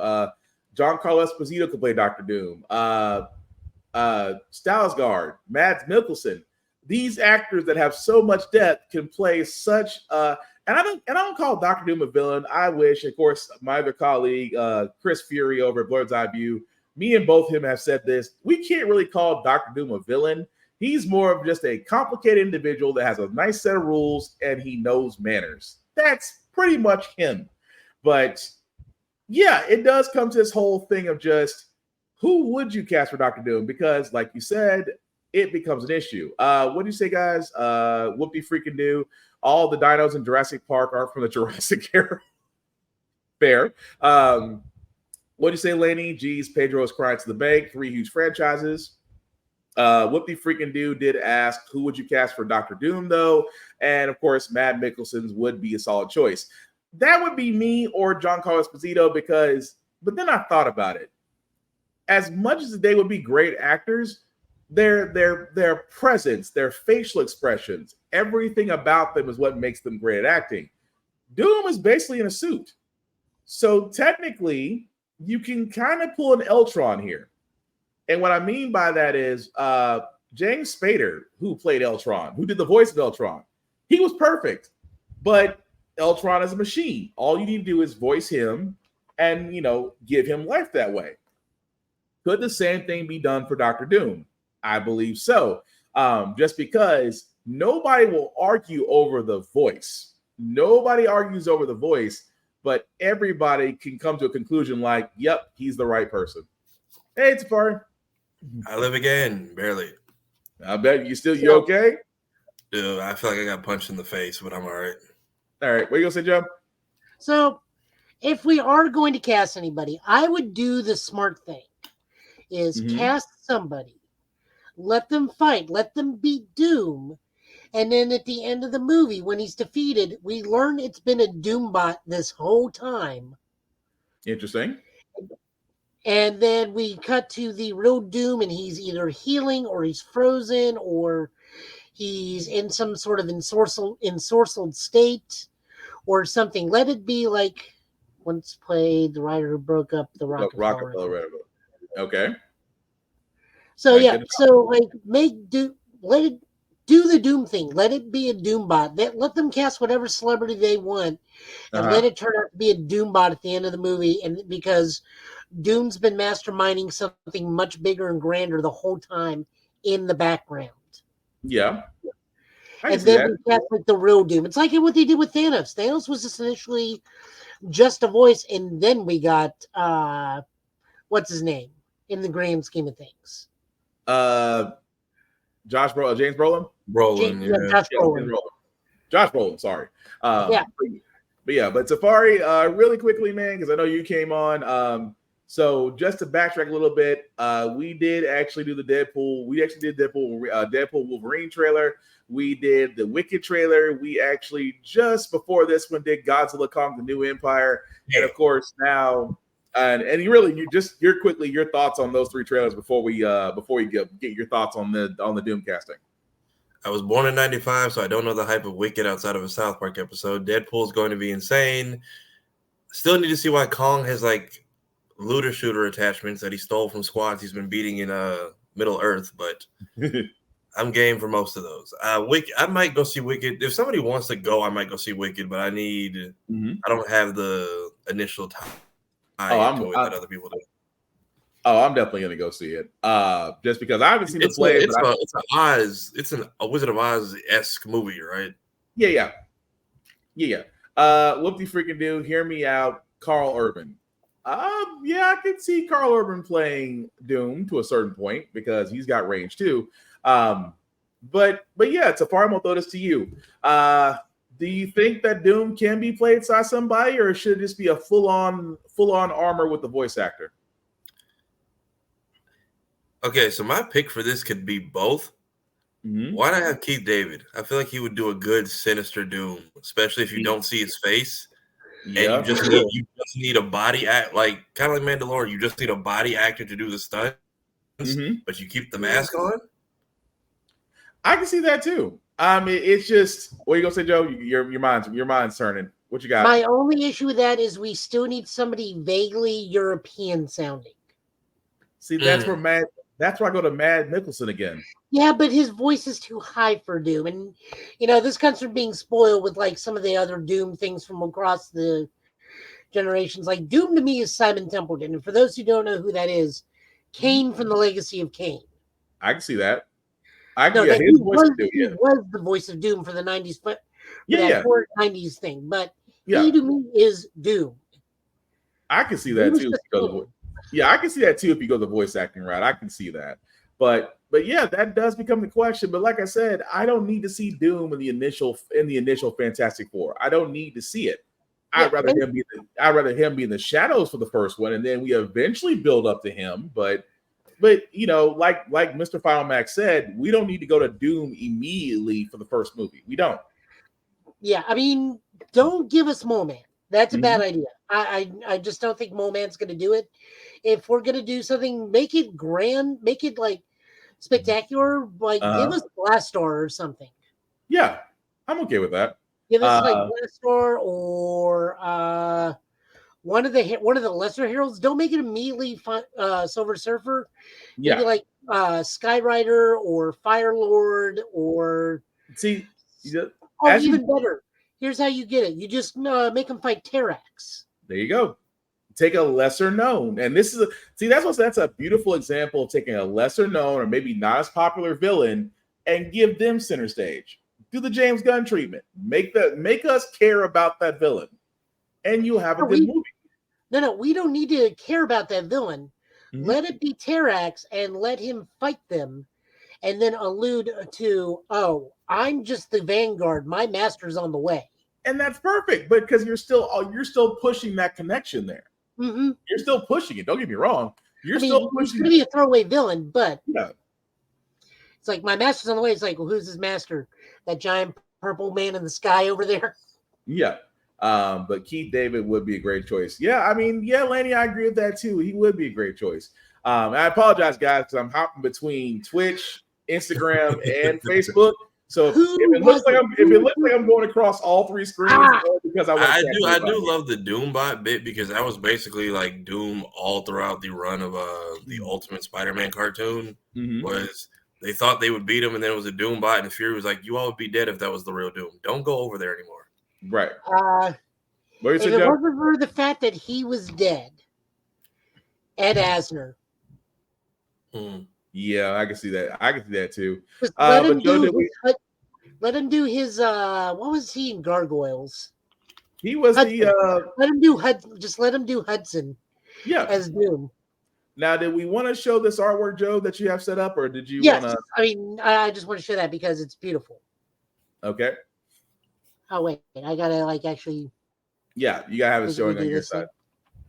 Giancarlo Esposito could play Dr. Doom. Skarsgård, Mads Mikkelsen. These actors that have so much depth can play such and I don't call Dr. Doom a villain. I wish, of course, my other colleague, Chris Fury over at Blurred's Eye View, me and both him have said this. We can't really call Dr. Doom a villain. He's more of just a complicated individual that has a nice set of rules and he knows manners. That's pretty much him. But yeah, it does come to this whole thing of just who would you cast for Dr. Doom? Because like you said, it becomes an issue. What do you say, guys? Whoopie freaking do. All the dinos in Jurassic Park are from the Jurassic era. Fair. What do you say, Laney? Geez, Pedro is crying to the bank. 3 huge franchises. Whoopie freaking do did ask, who would you cast for Dr. Doom, though? And, of course, Matt Mikkelsen's would be a solid choice. That would be me or Giancarlo Esposito but then I thought about it. As much as they would be great actors, their presence, their facial expressions, everything about them is what makes them great at acting. Doom is basically in a suit. So technically, you can kind of pull an Eltron here. And what I mean by that is James Spader, who played Eltron, who did the voice of Eltron, he was perfect. But Eltron is a machine. All you need to do is voice him and, give him life that way. Could the same thing be done for Dr. Doom? I believe so. just because nobody will argue over the voice. Nobody argues over the voice, but everybody can come to a conclusion like, yep, he's the right person. Hey, it's Tafari. I live again, barely. I bet you okay? Dude, I feel like I got punched in the face, but I'm all right. All right, what are you gonna say, Joe? So, if we are going to cast anybody, I would do the smart thing: is cast somebody, let them fight, let them beat Doom, and then at the end of the movie, when he's defeated, we learn it's been a Doombot this whole time. Interesting. And then we cut to the real Doom, and he's either healing, or he's frozen, or he's in some sort of ensorcelled state, or something. Let it be like once played the writer who broke up the Rockefeller. Okay. So like let it do the Doom thing. Let it be a Doombot. Let them cast whatever celebrity they want, and let it turn out to be a Doombot at the end of the movie. And because Doom's been masterminding something much bigger and grander the whole time in the background. Yeah. And then we cast like the real Doom. It's like what they did with Thanos. Thanos was just initially just a voice, and then we got what's his name in the grand scheme of things? James Brolin? Josh Brolin, sorry. But Tafari, really quickly, man, because I know you came on. So just to backtrack a little bit, we did actually do the Deadpool. We actually did Deadpool Wolverine trailer. We did the Wicked trailer. We actually just before this one did Godzilla Kong: The New Empire, and of course now, and your thoughts on those three trailers before we get your thoughts on the Doom casting. I was born in '95, so I don't know the hype of Wicked outside of a South Park episode. Deadpool's going to be insane. Still need to see why Kong has like looter shooter attachments that he stole from squads he's been beating in Middle Earth, but I'm game for most of those. I might go see Wicked. If somebody wants to go, I might go see Wicked, but I don't have the initial time that other people do. Oh, I'm definitely gonna go see it. Just because I haven't seen the play. It's a Wizard of Oz-esque movie, right? Yeah. Whoop de freaking do. Hear me out, Carl Urban. I can see Carl Urban playing Doom to a certain point because he's got range too. But yeah, Tafari, I'm gonna throw this to you. Do you think that Doom can be played by somebody, or should it just be a full on armor with the voice actor? Okay, so my pick for this could be both. Why not have Keith David? I feel like he would do a good sinister Doom, especially if you don't see his face. Yeah. And you just need a body act, like kind of like Mandalorian. You just need a body actor to do the stunts, but you keep the mask on. I can see that too. It's just what are you gonna say, Joe? Your mind's turning. What you got? My only issue with that is we still need somebody vaguely European sounding. See, that's where I go to Mad Nicholson again. Yeah, but his voice is too high for Doom. And, this comes from being spoiled with, like, some of the other Doom things from across the generations. Like, Doom to me is Simon Templeton. And for those who don't know who that is, Kane from The Legacy of Kane. I can see that. He was the voice of Doom for the 90s. But that 90s thing. But he, to me, is Doom. I can see that, too. I can see that, too, if you go the voice acting route. I can see that. But yeah, that does become the question. But like I said, I don't need to see Doom in the initial Fantastic Four. I don't need to see it. I'd rather him be in the shadows for the first one, and then we eventually build up to him. But like Mr. Final Max said, we don't need to go to Doom immediately for the first movie. We don't. Yeah, I mean, don't give us Mole Man. That's a bad idea. I just don't think Mole Man's going to do it. If we're going to do something, make it grand, make it like spectacular. Like give us Blastar or something. Yeah, I'm okay with that. Give us like Blastar or one of the lesser heroes. Don't make it immediately Silver Surfer. Maybe like Skyrider or Firelord or even better. Here's how you get it. You just make them fight Terrax. There you go. Take a lesser known, and this is that's a beautiful example of taking a lesser known or maybe not as popular villain and give them center stage. Do the James Gunn treatment. Make us care about that villain, and you'll have a good movie. No, we don't need to care about that villain. Let it be Terax and let him fight them, and then allude to, oh, I'm just the vanguard. My master's on the way. And that's perfect, but because you're still pushing that connection there. Mm-hmm. You're still pushing it. Don't get me wrong. Still pushing. He's going to be a throwaway villain, but yeah. It's like, my master's on the way. It's like, well, who's his master? That giant purple man in the sky over there? Yeah. But Keith David would be a great choice. Yeah, I mean, yeah, Lanny, I agree with that too. He would be a great choice. I apologize, guys, because I'm hopping between Twitch, Instagram, and Facebook. So if it looks like I'm going across all three screens, because I do love the Doombot bit, because that was basically like Doom all throughout the run of the Ultimate Spider-Man cartoon. Was they thought they would beat him, and then it was a Doombot, and Fury was like, "You all would be dead if that was the real Doom. Don't go over there anymore." Right. If it wasn't for the fact that he was dead, Ed Asner. Yeah, I can see that. I can see that too. Let him do his what was he in Gargoyles? He was Hudson. Let him do Hudson. Yeah, as Doom. Now, did we want to show this artwork, Joe, that you have set up, or did you want to? I mean, I just want to show that because it's beautiful. Okay. Oh wait, I gotta actually. Yeah, you gotta have it showing on your side.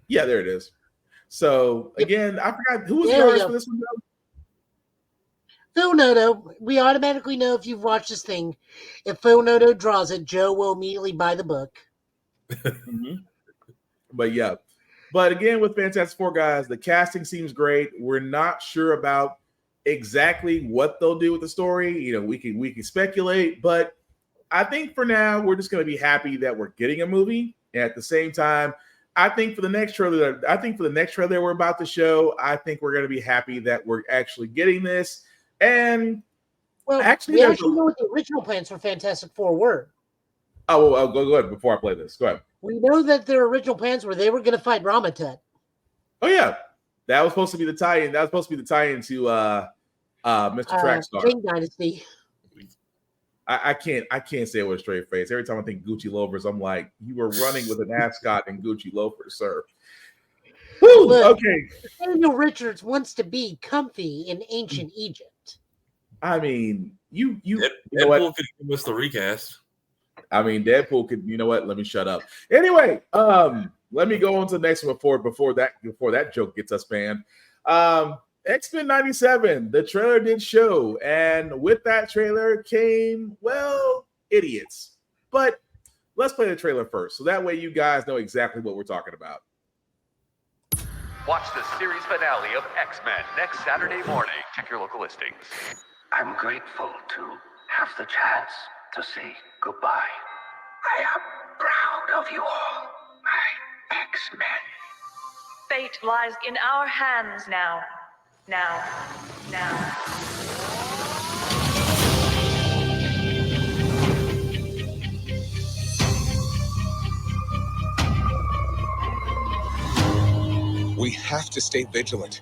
Yeah, there it is. So again, I forgot who was the artist for this one, Joe? Phil Noto. We automatically know if you've watched this thing. If Phil Noto draws it, Joe will immediately buy the book. But yeah. But again, with Fantastic Four, guys, the casting seems great. We're not sure about exactly what they'll do with the story. You know, we can speculate, but I think for now we're just going to be happy that we're getting a movie. And at the same time, I think for the next trailer we're about to show, I think we're going to be happy that we're actually getting this. And we actually know what the original plans for Fantastic Four were. Oh, well, go ahead before I play this. Go ahead. We know that their original plans were they were going to fight Ramatut. Oh yeah, that was supposed to be the tie-in. That was supposed to be the tie-in to Mr. Trackstar. King Dynasty. I can't say it with a straight face. Every time I think Gucci loafers, I'm like, you were running with an ascot and Gucci loafers, sir. Woo, look, okay. Daniel Richards wants to be comfy in ancient Egypt. I mean, you know Deadpool could give us the recast. I mean, Deadpool could. You know what? Let me shut up. Anyway, let me go on to the next one before that joke gets us banned. X-Men 97. The trailer did show, and with that trailer came, well, idiots. But let's play the trailer first, so that way you guys know exactly what we're talking about. Watch the series finale of X-Men next Saturday morning. Check your local listings. I'm grateful to have the chance to say goodbye. I am proud of you all, my X-Men. Fate lies in our hands now. Now. We have to stay vigilant.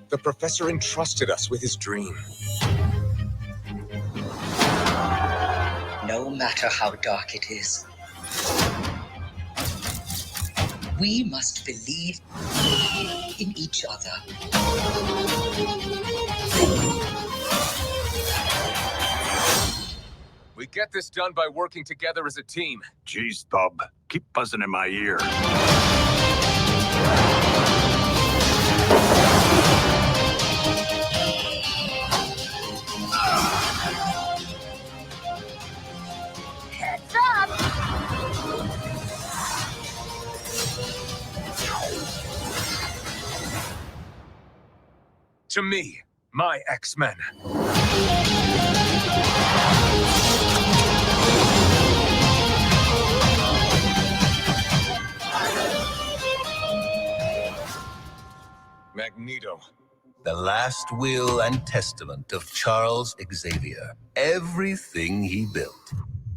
The professor entrusted us with his dream. No matter how dark it is, we must believe in each other. We get this done by working together as a team. Jeez, Bub, keep buzzing in my ear. Heads up! To me, my X-Men. Magneto. The last will and testament of Charles Xavier. Everything he built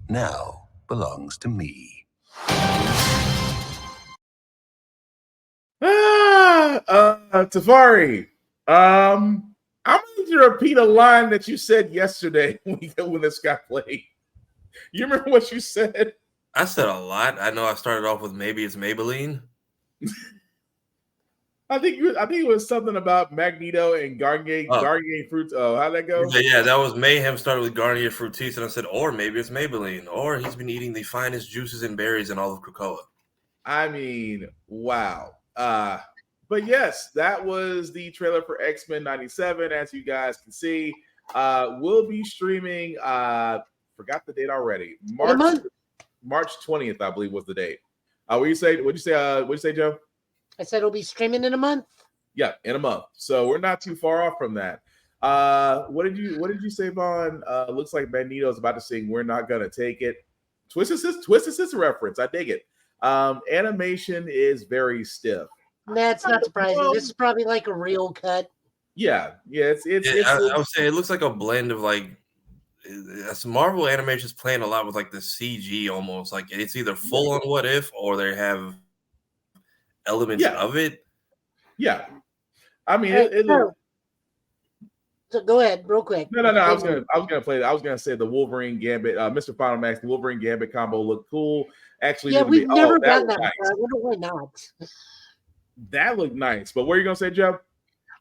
now belongs to me. Tafari. I'm going to repeat a line that you said yesterday when this got played. You remember what you said? I said a lot. I know I started off with maybe it's Maybelline. I think it was something about Magneto and Garnier fruits. Oh, how'd that go? Yeah, that was Mayhem started with Garnier Fructis, and I said, or maybe it's Maybelline, or he's been eating the finest juices and berries in all of Krakoa. I mean, wow. But yes, that was the trailer for X-Men 97. As you guys can see, we'll be streaming. Forgot the date already. March 20th, I believe, was the date. What'd you say, Joe? I said it'll be streaming in a month. Yeah, in a month. So we're not too far off from that. What did you say, Vaughn? Looks like Magneto's about to sing "We're Not Gonna Take It." Twisted Sister reference. I dig it. Animation is very stiff. That's not surprising. This is probably like a real cut. Yeah. I would say it looks like a blend of like Marvel animation is playing a lot with like the CG almost. Like it's either full on What If or they have elements of it. Yeah. I mean, so go ahead, real quick. No. I was gonna play. I was gonna say the Wolverine Gambit, Mr. Final Max, the Wolverine Gambit combo looked cool. Actually, yeah, we've never done that. Nice. I wonder why not. That looked nice. But what are you gonna say, Joe?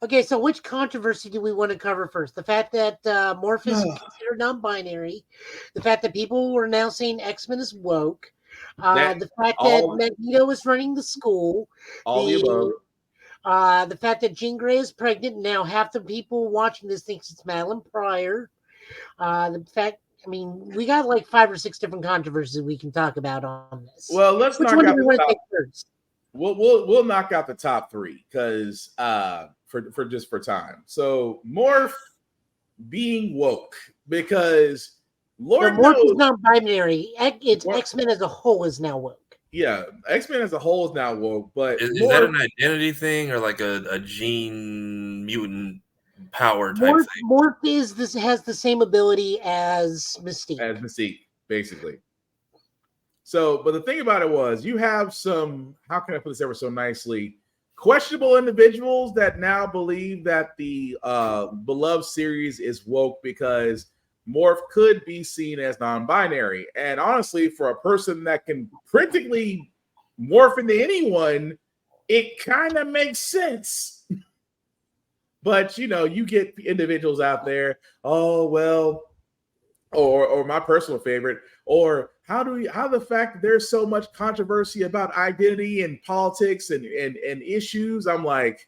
Okay, so which controversy do we want to cover first? The fact that Morph is considered non-binary, the fact that people are now saying X-Men is woke, the fact that Magneto is running the school, the fact that Jean Grey is pregnant. Now half the people watching this thinks it's Madeline Pryor. The fact, I mean, we got like 5 or 6 different controversies we can talk about on this. Well, let's which knock one out do we want to take first? We'll knock out the top 3 because for time. So Morph being woke because Morph is not binary. It's X-Men as a whole is now woke. Yeah, X-Men as a whole is now woke, but is that an identity thing or like a gene mutant power type thing? Morph has the same ability as Mystique. Basically. So, but the thing about it was, you have some, how can I put this ever so nicely, questionable individuals that now believe that the beloved series is woke because Morph could be seen as non-binary. And honestly, for a person that can practically morph into anyone, it kind of makes sense. But, you get individuals out there, oh, well, or my personal favorite, or how the fact that there's so much controversy about identity and politics and issues. I'm like,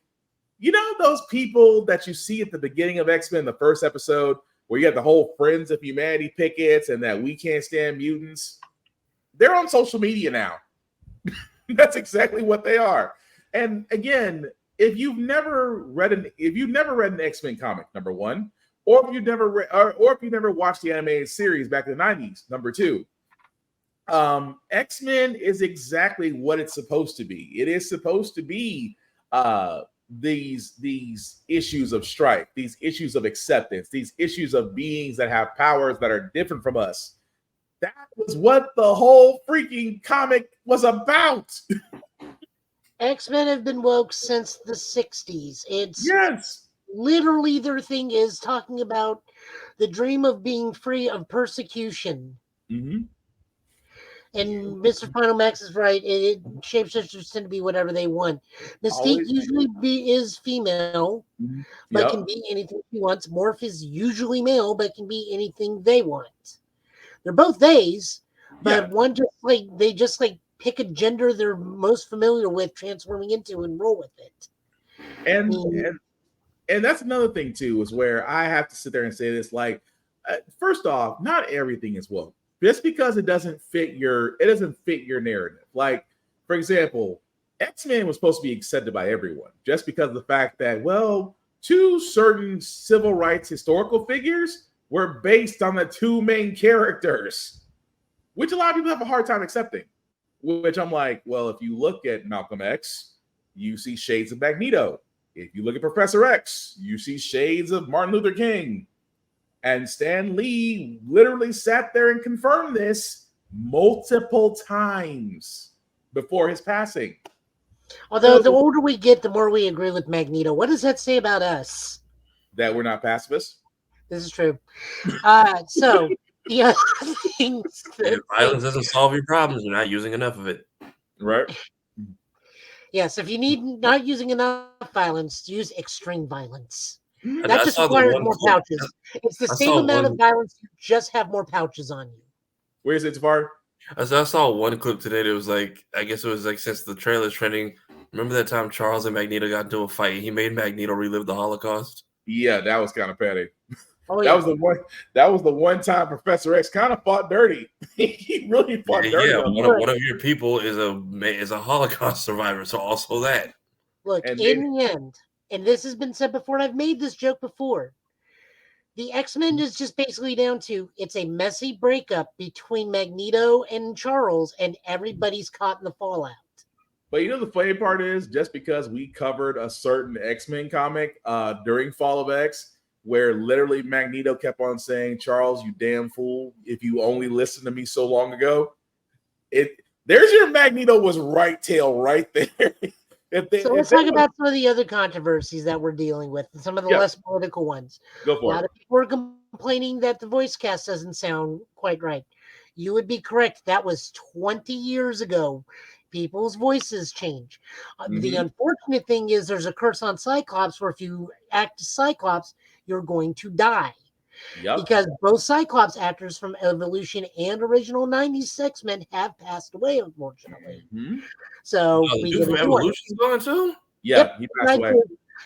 those people that you see at the beginning of X-Men, the first episode, where you have the whole Friends of Humanity pickets and that we can't stand mutants, they're on social media now. That's exactly what they are. And again, if you've never read an X-Men comic, number 1, or if you've never watched the animated series back in the 90s, number 2, X-Men is exactly what it's supposed to be. It is supposed to be these issues of strife, these issues of acceptance, these issues of beings that have powers that are different from us. That was what the whole freaking comic was about. X-Men have been woke since the 60s. Yes. Literally their thing is talking about the dream of being free of persecution. Mm-hmm. And Mr. Final Max is right. Shapeshifters tend to be whatever they want. Mystique usually is female, but can be anything she wants. Morph is usually male, but can be anything they want. They're both theys, but one they just pick a gender they're most familiar with, transforming into, and roll with it. And that's another thing too, is where I have to sit there and say this. Like, first off, not everything is woke. Just because it doesn't fit your narrative. Like, for example, X-Men was supposed to be accepted by everyone, just because of the fact that, well, 2 certain civil rights historical figures were based on the 2 main characters, which a lot of people have a hard time accepting. Which I'm like, well, if you look at Malcolm X, you see shades of Magneto. If you look at Professor X, you see shades of Martin Luther King. And Stan Lee literally sat there and confirmed this multiple times before his passing. Although the older we get, the more we agree with Magneto. What does that say about us? that we're not pacifists. This is true. So the other things If violence doesn't solve your problems, you're not using enough of it. Right. Yes, if you need not using enough violence, use extreme violence. I That just saw the requires one more clip. pouches. It's the I same saw amount of one. violence. You just have more pouches on you. Where is it, Tafari? I saw one clip today that was like, I guess it was like since the trailer's trending. Remember that time Charles and Magneto got into a fight? He made Magneto relive the Holocaust. Yeah, that was kind of petty. Oh, that was the one. That was the one time Professor X kind of fought dirty. He really fought dirty. Yeah, one of your people is a Holocaust survivor, so also that. Look, in the end, and this has been said before, and I've made this joke before. The X-Men is just basically down to it's a messy breakup between Magneto and Charles, and everybody's caught in the fallout. But you know the funny part is, just because we covered a certain X-Men comic during Fall of X, where literally Magneto kept on saying, "Charles, you damn fool! If you only listened to me so long ago," there's your Magneto was right tail right there. So let's talk about some of the other controversies that we're dealing with, and some of the less political ones. Go for it. A lot of people are complaining that the voice cast doesn't sound quite right. You would be correct. That was 20 years ago. People's voices change. The unfortunate thing is there's a curse on Cyclops where if you act as Cyclops, you're going to die. Yep. Because both Cyclops actors from Evolution and original 90s X-Men have passed away, unfortunately. So the we dude get from a Evolution's gone too? Yeah, he passed away.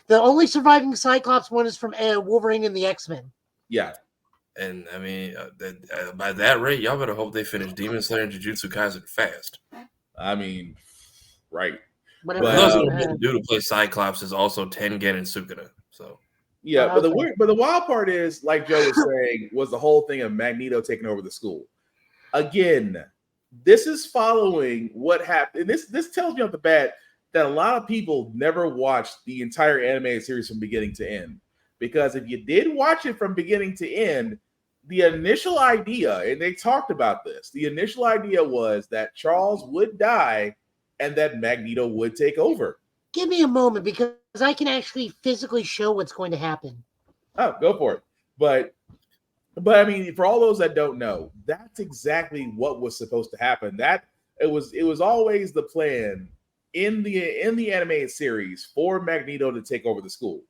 The only surviving Cyclops one is from Wolverine and the X-Men. Yeah. And I mean, by that rate, y'all better hope they finish Demon Slayer and Jujutsu Kaisen fast. I mean, right. But the dude who plays Cyclops is also Tengen and Sukuna. So yeah, but the wild part is, like Joe was saying, was the whole thing of Magneto taking over the school. Again, this is following what happened. This tells me off the bat that a lot of people never watched the entire animated series from beginning to end. Because if you did watch it from beginning to end, the initial idea, and they talked about this, the initial idea was that Charles would die and that Magneto would take over. Give me a moment because I can actually physically show what's going to happen. Oh, go for it. But I mean, for all those that don't know, that's exactly what was supposed to happen. That it was always the plan in the animated series for Magneto to take over the school.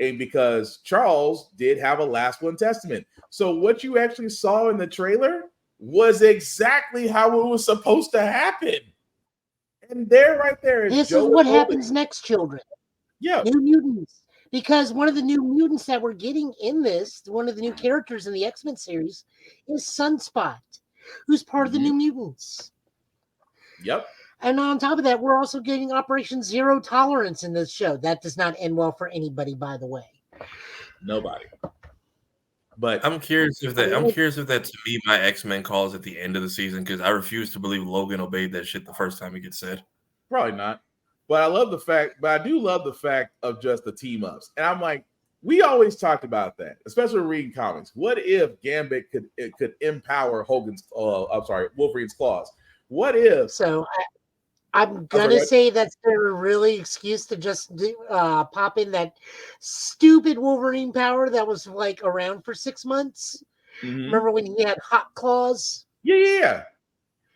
And because Charles did have a last one testament. So what you actually saw in the trailer was exactly how it was supposed to happen. And right there is this Joe is what happens next, children. Yeah. New mutants. Because one of the new mutants that we're getting in this, one of the new characters in the X-Men series, is Sunspot, who's part of the New Mutants. Yep. And on top of that, we're also getting Operation Zero Tolerance in this show. That does not end well for anybody, by the way. Nobody. But I'm curious if that to me my X-Men calls at the end of the season, because I refuse to believe Logan obeyed that shit the first time it gets said. Probably not. But I do love the fact of just the team ups. And I'm like, we always talked about that, especially reading comics. What if Gambit could empower Wolverine's claws? What if? So I'm gonna say that's their really excuse to just pop in that stupid Wolverine power that was like around for 6 months. Remember when he had hot claws? Yeah.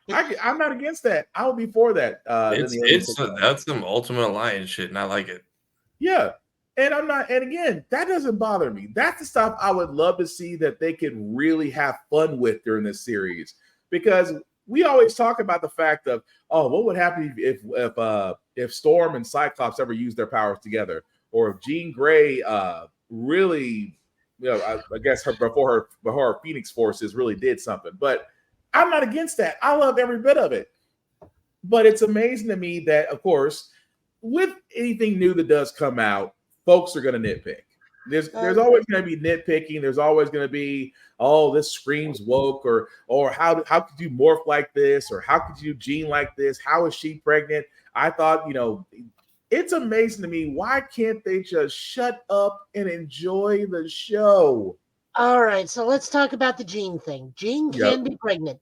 I'm not against that. I would be for that. That's some Ultimate Alliance shit, and I like it. Yeah. And I'm not, and again, that doesn't bother me. That's the stuff I would love to see that they could really have fun with during this series. Because we always talk about the fact of, oh, what would happen if Storm and Cyclops ever used their powers together, or if Jean Grey really, I guess before her Phoenix forces really did something. But I'm not against that. I love every bit of it. But it's amazing to me that, of course, with anything new that does come out, folks are going to nitpick. There's always going to be nitpicking. There's always going to be, oh, this screams woke, or how could you morph like this, or how could you gene like this? How is she pregnant? I thought, it's amazing to me. Why can't they just shut up and enjoy the show? All right, so let's talk about the Jean thing. Jean can be pregnant.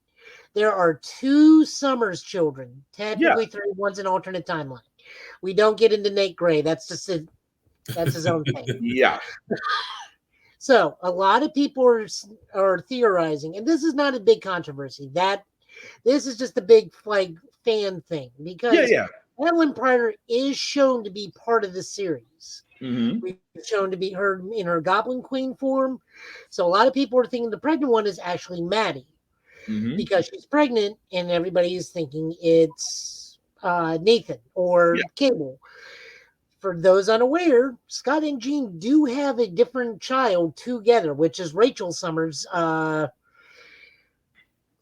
There are 2 Summers children, technically 3. One's an alternate timeline. We don't get into Nate Gray. That's just that's his own thing. Yeah. So a lot of people are theorizing, and this is not a big controversy. That this is just a big like fan thing because Yeah. Ellen Pryor is shown to be part of the series. Mm-hmm. We've shown to be her in her Goblin Queen form. So a lot of people are thinking the pregnant one is actually Maddie because she's pregnant, and everybody is thinking it's Nathan or Cable. For those unaware, Scott and Jean do have a different child together, which is Rachel Summers,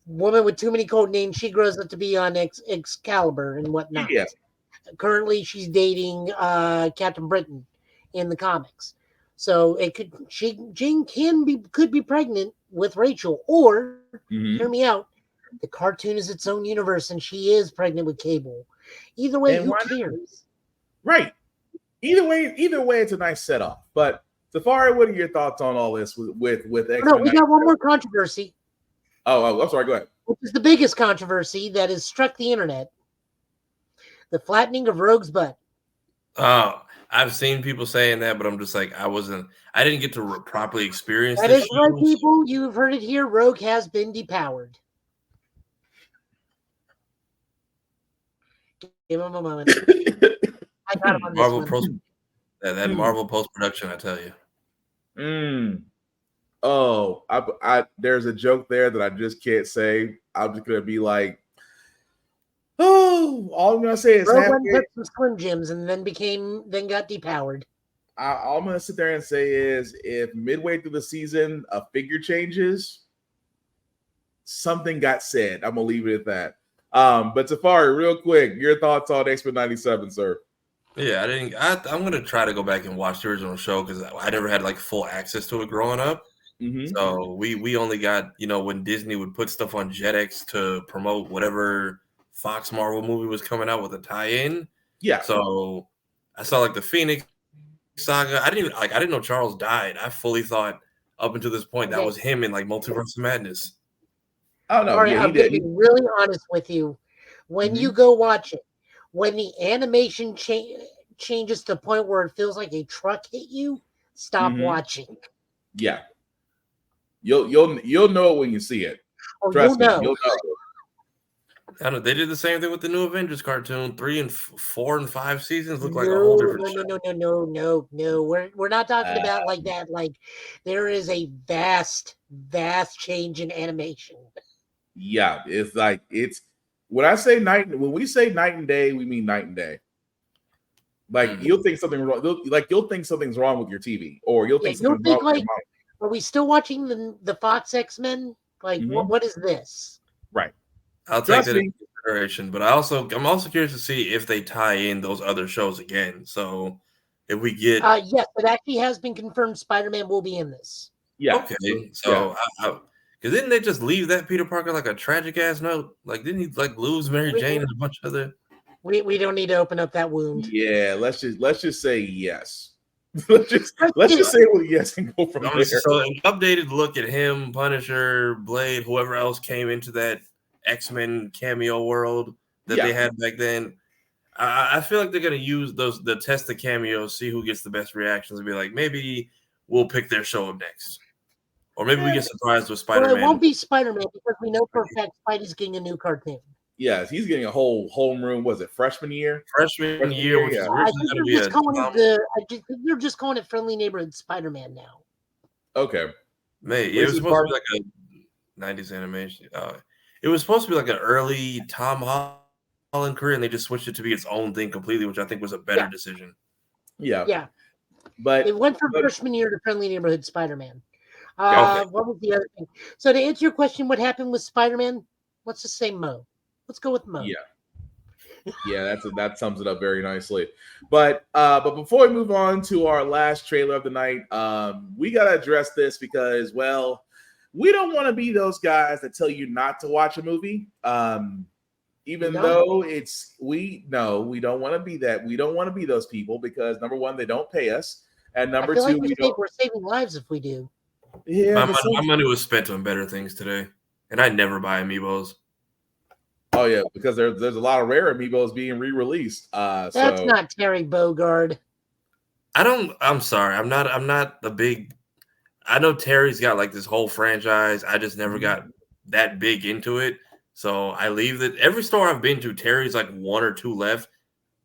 woman with too many code names. She grows up to be on Excalibur and whatnot. Yeah. Currently, she's dating Captain Britain in the comics. So it Jean could be pregnant with Rachel, or hear me out. The cartoon is its own universe, and she is pregnant with Cable. Either way, who cares? Right. Either way, it's a nice setup. But Safari, what are your thoughts on all this with X-Men? No, we got one more controversy. Oh, I'm sorry. Go ahead. Which is the biggest controversy that has struck the internet: the flattening of Rogue's butt. Oh, I've seen people saying that, but I'm just like, I didn't get to properly experience That this. is right, people. You've heard it here. Rogue has been depowered. Give him a moment. I got him on Marvel this one. that Marvel post production, I tell you. Oh, I there's a joke there that I just can't say. I'm just gonna be like, oh, all I'm gonna say is Rogue went and took some Slim Jims and then got depowered. All I'm gonna sit there and say is, if midway through the season a figure changes, something got said. I'm gonna leave it at that. But Safari, real quick, your thoughts on X-Men 97, sir? Yeah, I'm gonna try to go back and watch the original show because I never had like full access to it growing up. So we only got, when Disney would put stuff on Jetix to promote whatever Fox Marvel movie was coming out with a tie-in. Yeah. So I saw like the Phoenix saga. I didn't know Charles died. I fully thought up until this point that was him in like Multiverse of Madness. Oh no, Right, I'm gonna be really honest with you. When you go watch it, when the animation changes to the point where it feels like a truck hit you, stop watching. Yeah. You'll know it when you see it. Trust me, you'll know. I know they did the same thing with the new Avengers cartoon. 3 and 4 and 5 seasons look like a whole different show. No. We're not talking about like that. Like there is a vast change in animation. Yeah, it's when we say night and day, we mean night and day. Like you'll think something wrong. You'll think something's wrong with your TV, or you'll think something's wrong with your mom. Are we still watching the Fox X-Men? Like, what is this? Right. I'll take that into consideration, but I'm also curious to see if they tie in those other shows again. So if we get yes, it actually has been confirmed Spider-Man will be in this. Yeah. Okay. So because didn't they just leave that Peter Parker like a tragic ass note? Like didn't he like lose Mary Jane and a bunch of other? We don't need to open up that wound. Yeah, let's just say yes. let's just say yes and go from there. So an updated look at him, Punisher, Blade, whoever else came into that X-Men cameo world that they had back then. I feel like they're gonna use the test the cameos, see who gets the best reactions, and be like, maybe we'll pick their show up next. Or maybe we get surprised with Spider-Man. Well, it won't be Spider-Man because we know for a fact Spidey's getting a new cartoon. Yes, he's getting a whole homeroom. Was it freshman year? Freshman year, which is originally going to be they're just calling it Friendly Neighborhood Spider-Man now. Okay. It was supposed to be like a 90s animation. It was supposed to be like an early Tom Holland career, and they just switched it to be its own thing completely, which I think was a better decision. Yeah. But it went from freshman year to Friendly Neighborhood Spider-Man. What was the other thing? So to answer your question, what happened with Spider-Man? Let's just say Mo. Let's go with Mo. Yeah, that sums it up very nicely. But before we move on to our last trailer of the night, we gotta address this because, well, we don't want to be those guys that tell you not to watch a movie. Even though we don't want to be that. We don't want to be those people because number one, they don't pay us, and number two, we're saving lives if we do. Yeah, my money was spent on better things today, and I never buy amiibos. Oh yeah, because there's a lot of rare amiibos being re-released. That's not Terry Bogard. I'm sorry. I'm not the big. I know Terry's got like this whole franchise. I just never got that big into it. So I leave that. Every store I've been to, Terry's like 1 or 2 left.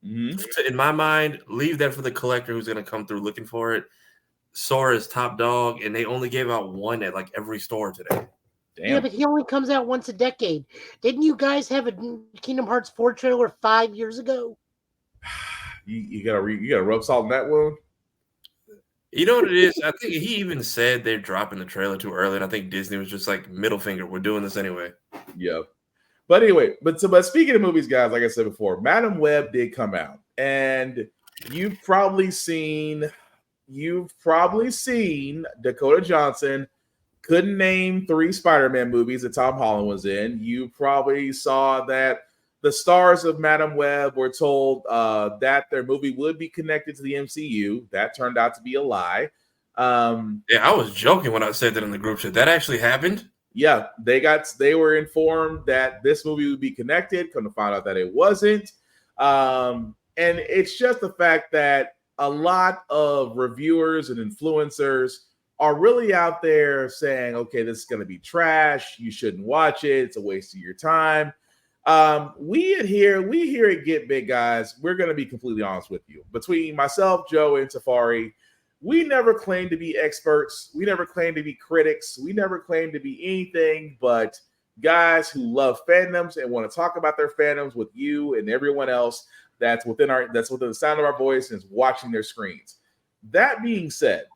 In my mind, leave that for the collector who's going to come through looking for it. Sora is top dog, and they only gave out 1 at like every store today. Damn. Yeah, but he only comes out once a decade. Didn't you guys have a Kingdom Hearts 4 trailer 5 years ago? You gotta rub salt in that wound. You know what it is? I think he even said they're dropping the trailer too early, and I think Disney was just like, middle finger, we're doing this anyway. Yeah. But anyway, but speaking of movies, guys, like I said before, Madam Web did come out, and you've probably seen Dakota Johnson couldn't name 3 Spider-Man movies that Tom Holland was in. You probably saw that the stars of Madam Web were told that their movie would be connected to the MCU. That turned out to be a lie. Yeah, I was joking when I said that in the group chat. That actually happened? Yeah, they were informed that this movie would be connected. Come to find out that it wasn't. And it's just the fact that a lot of reviewers and influencers are really out there saying, okay, this is going to be trash. You shouldn't watch it. It's a waste of your time. We here at Get Big, guys, we're going to be completely honest with you. Between myself, Joe, and Safari, we never claimed to be experts. We never claimed to be critics. We never claimed to be anything but guys who love fandoms and want to talk about their fandoms with you and everyone else that's within the sound of our voice and is watching their screens. That being said,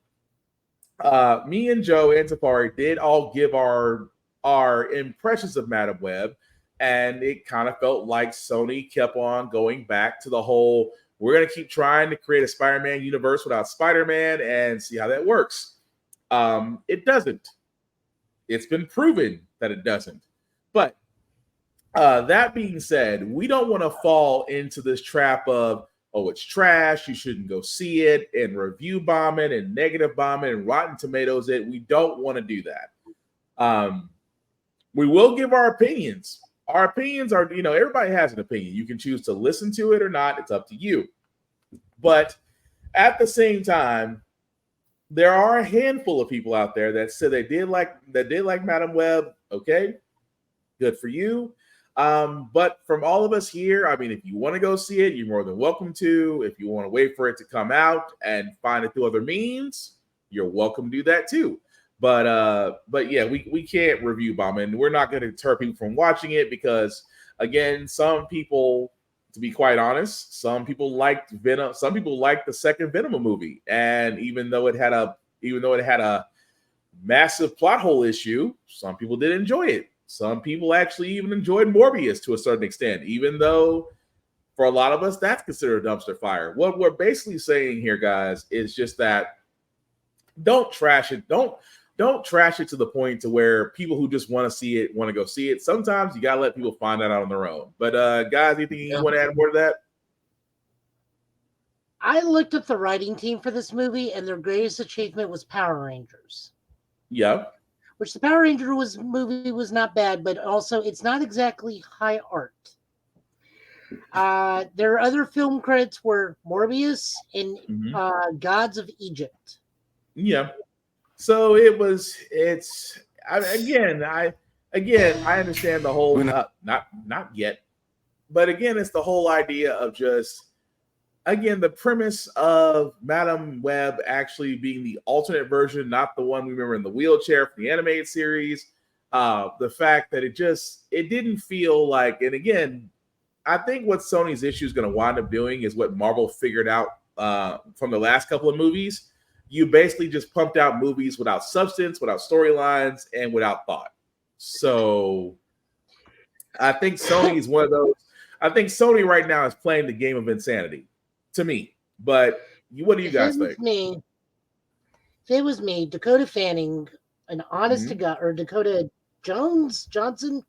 me and Joe and Safari did all give our impressions of Madam Web, and it kind of felt like Sony kept on going back to the whole, we're going to keep trying to create a Spider-Man universe without Spider-Man and see how that works. It doesn't. It's been proven that it doesn't. But that being said, we don't want to fall into this trap of, oh, it's trash, you shouldn't go see it, and review bomb it, and negative bomb it, and Rotten Tomatoes it. We don't want to do that. We will give our opinions. Our opinions are, everybody has an opinion. You can choose to listen to it or not. It's up to you. But at the same time, there are a handful of people out there that said they did like Madam Web. Okay, good for you. But from all of us here, I mean, if you want to go see it, you're more than welcome to. If you want to wait for it to come out and find it through other means, you're welcome to do that too. But yeah, we can't review bomb, and we're not going to deter people from watching it because, again, some people, to be quite honest, some people liked Venom. Some people liked the second Venom movie, and even though it had a massive plot hole issue, some people did enjoy it. Some people actually even enjoyed Morbius to a certain extent, even though for a lot of us that's considered a dumpster fire. What we're basically saying here, guys, is just that don't trash it. Don't trash it to the point to where people who just want to see it want to go see it. Sometimes you gotta let people find that out on their own. But guys, anything you want to add more to that? I looked up the writing team for this movie, and their greatest achievement was Power Rangers. Yeah. Which the Power Ranger movie was not bad, but also it's not exactly high art. Their other film credits were Morbius and Gods of Egypt. Yeah. So I understand the whole not yet, but again, it's the whole idea of just, again, the premise of Madam Web actually being the alternate version, not the one we remember in the wheelchair from the animated series. The fact that it didn't feel like, and again, I think what Sony's issue is going to wind up doing is what Marvel figured out from the last couple of movies. You basically just pumped out movies without substance, without storylines, and without thought. So I think Sony is one of those. I think Sony right now is playing the game of insanity, to me. But what do you guys think? If it was me, Dakota Fanning, an honest to God, or Dakota Johnson.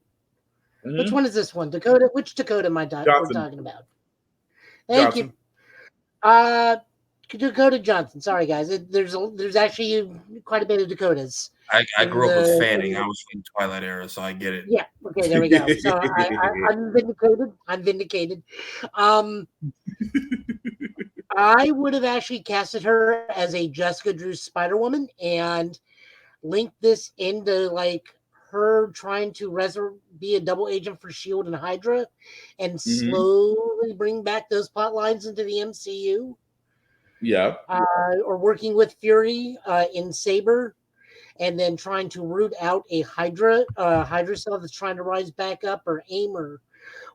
Which one is this one? Which Dakota am I we're talking about? Thank you. Dakota Johnson. Sorry, guys. There's actually quite a bit of Dakotas. I grew up with Fanning. I was from the Twilight era, so I get it. Yeah. Okay. There we go. So I'm vindicated. I'm vindicated. I would have actually casted her as a Jessica Drew Spider-Woman, and link this into like her trying to be a double agent for Shield and Hydra, and slowly bring back those plot lines into the MCU. Yeah. Or working with Fury in Saber, and then trying to root out a Hydra cell that's trying to rise back up, or AIM, or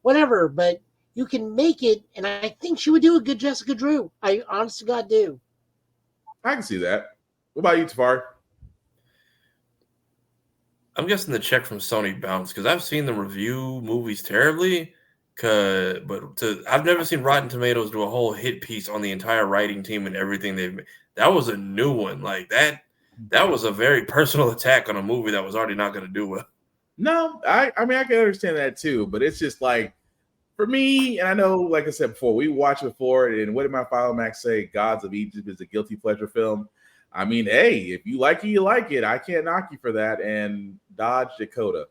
whatever. But you can make it, and I think she would do a good Jessica Drew. I honest to God do. I can see that. What about you, Tafari? I'm guessing the check from Sony bounced because I've seen them review movies terribly. I've never seen Rotten Tomatoes do a whole hit piece on the entire writing team and everything they've made. That was a new one. Like that was a very personal attack on a movie that was already not going to do well. No, I mean I can understand that too, but it's just like for me, and I know, like I said before, we watched it before, and what did my father Max say? Gods of Egypt is a guilty pleasure film. I mean, hey, if you like it, you like it. I can't knock you for that. And Dodge Dakota.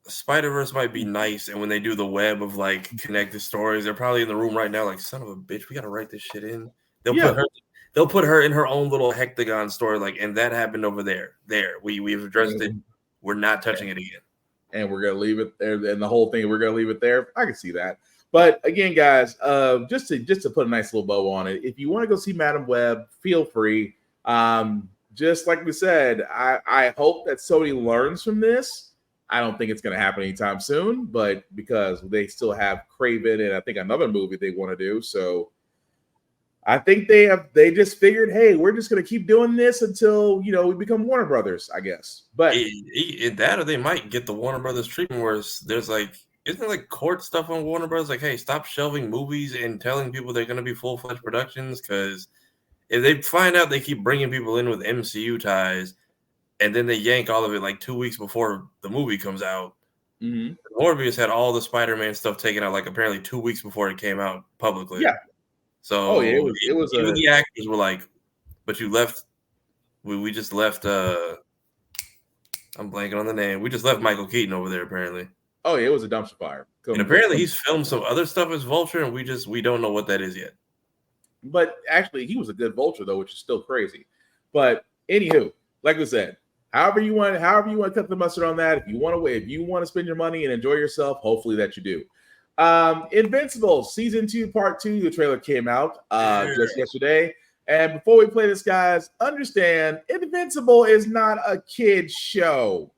Spider-Verse might be nice, and when they do the web of like connected stories, they're probably in the room right now like, son of a bitch, we gotta write this shit in. They'll put her in her own little hectagon story, like, and that happened over there. We've addressed it. We're not touching it again. And we're gonna leave it there, and the whole thing, we're gonna leave it there. I can see that. But again, guys, just to put a nice little bow on it, if you want to go see Madam Web, feel free. Just like we said, I hope that Sony learns from this. I don't think it's going to happen anytime soon, but because they still have Kraven and I think another movie they want to do, so I think they just figured, hey, we're just going to keep doing this until we become Warner Brothers, I guess. But that, or they might get the Warner Brothers treatment where there's like, isn't there like court stuff on Warner Brothers? Like, hey, stop shelving movies and telling people they're going to be full-fledged productions, because if they find out they keep bringing people in with MCU ties, and then they yank all of it like 2 weeks before the movie comes out. Morbius had all the Spider-Man stuff taken out like apparently 2 weeks before it came out publicly. Yeah. So it was even the actors were like, but you left. We just left. I'm blanking on the name. We just left Michael Keaton over there apparently. Oh yeah, it was a dumpster fire. And apparently he's filmed some other stuff as Vulture, and we don't know what that is yet. But actually, he was a good Vulture though, which is still crazy. But anywho, like we said, however you want to cut the mustard on that. If you want to spend your money and enjoy yourself, hopefully that you do. Invincible season 2, part 2. The trailer came out just yesterday. And before we play this, guys, understand Invincible is not a kid's show.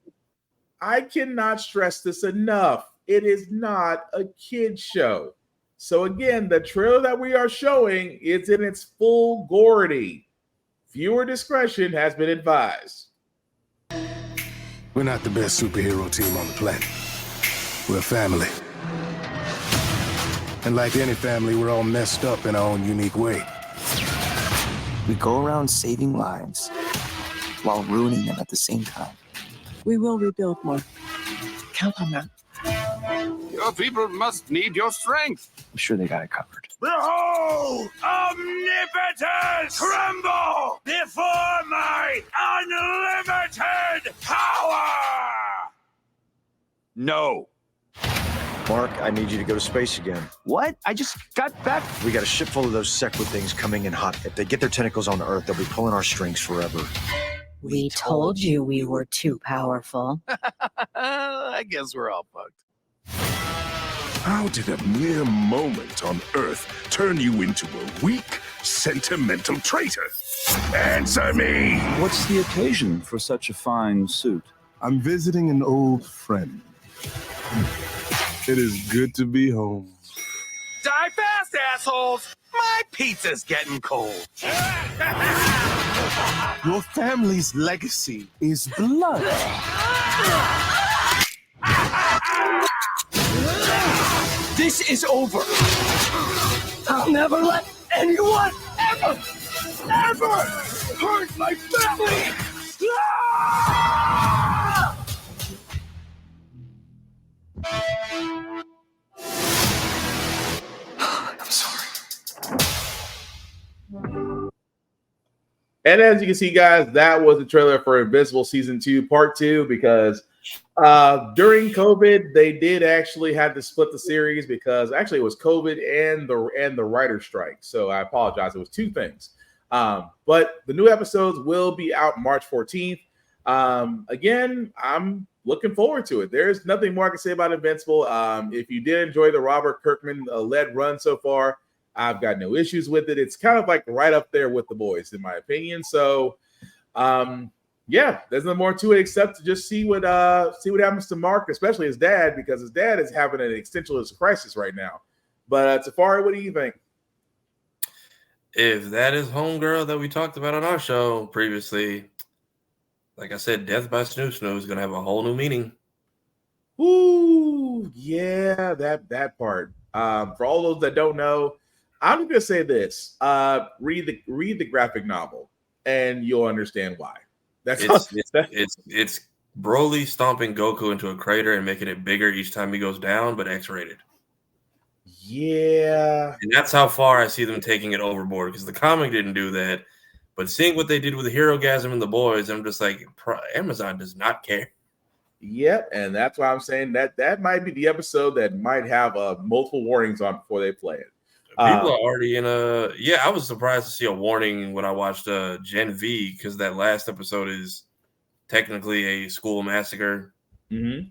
I cannot stress this enough. It is not a kid's show. So again, the trailer that we are showing is in its full gority. Viewer discretion has been advised. We're not the best superhero team on the planet. We're a family. And like any family, we're all messed up in our own unique way. We go around saving lives while ruining them at the same time. We will rebuild more. Count on that. Your people must need your strength. I'm sure they got it covered. Behold, omnipotence tremble before my unlimited power! No. Mark, I need you to go to space again. What? I just got back. We got a ship full of those Sequid things coming in hot. If they get their tentacles on Earth, they'll be pulling our strings forever. We told you we were too powerful. I guess we're all fucked. How did a mere moment on Earth turn you into a weak, sentimental traitor? Answer me! What's the occasion for such a fine suit? I'm visiting an old friend. It is good to be home. Die fast, assholes! My pizza's getting cold. Your family's legacy is blood. This is over. I'll never let anyone ever hurt my family. I'm sorry. And as you can see, guys, that was the trailer for Invincible season 2, part 2, because during COVID, they did actually have to split the series because actually it was COVID and the writer strike. So I apologize. It was two things. But the new episodes will be out March 14th. Again, I'm looking forward to it. There's nothing more I can say about Invincible. If you did enjoy the Robert Kirkman led run so far, I've got no issues with it. It's kind of like right up there with The Boys, in my opinion. So, yeah, there's no more to it except to just see what happens to Mark, especially his dad, because his dad is having an existentialist crisis right now. But Tafari, what do you think? If that is Homegirl that we talked about on our show previously, like I said, Death by Snoo Snoo is going to have a whole new meaning. Ooh, yeah, that part. For all those that don't know, I'm going to say this: read the graphic novel, and you'll understand why. It's Broly stomping Goku into a crater and making it bigger each time he goes down, but X-rated. Yeah, and that's how far I see them taking it overboard, because the comic didn't do that. But seeing what they did with the Herogasm and the boys, I'm just like, Amazon does not care. Yep, and that's why I'm saying that might be the episode that might have multiple warnings on before they play it. People are already in a I was surprised to see a warning when I watched Gen V, because that last episode is technically a school massacre. Mm-hmm.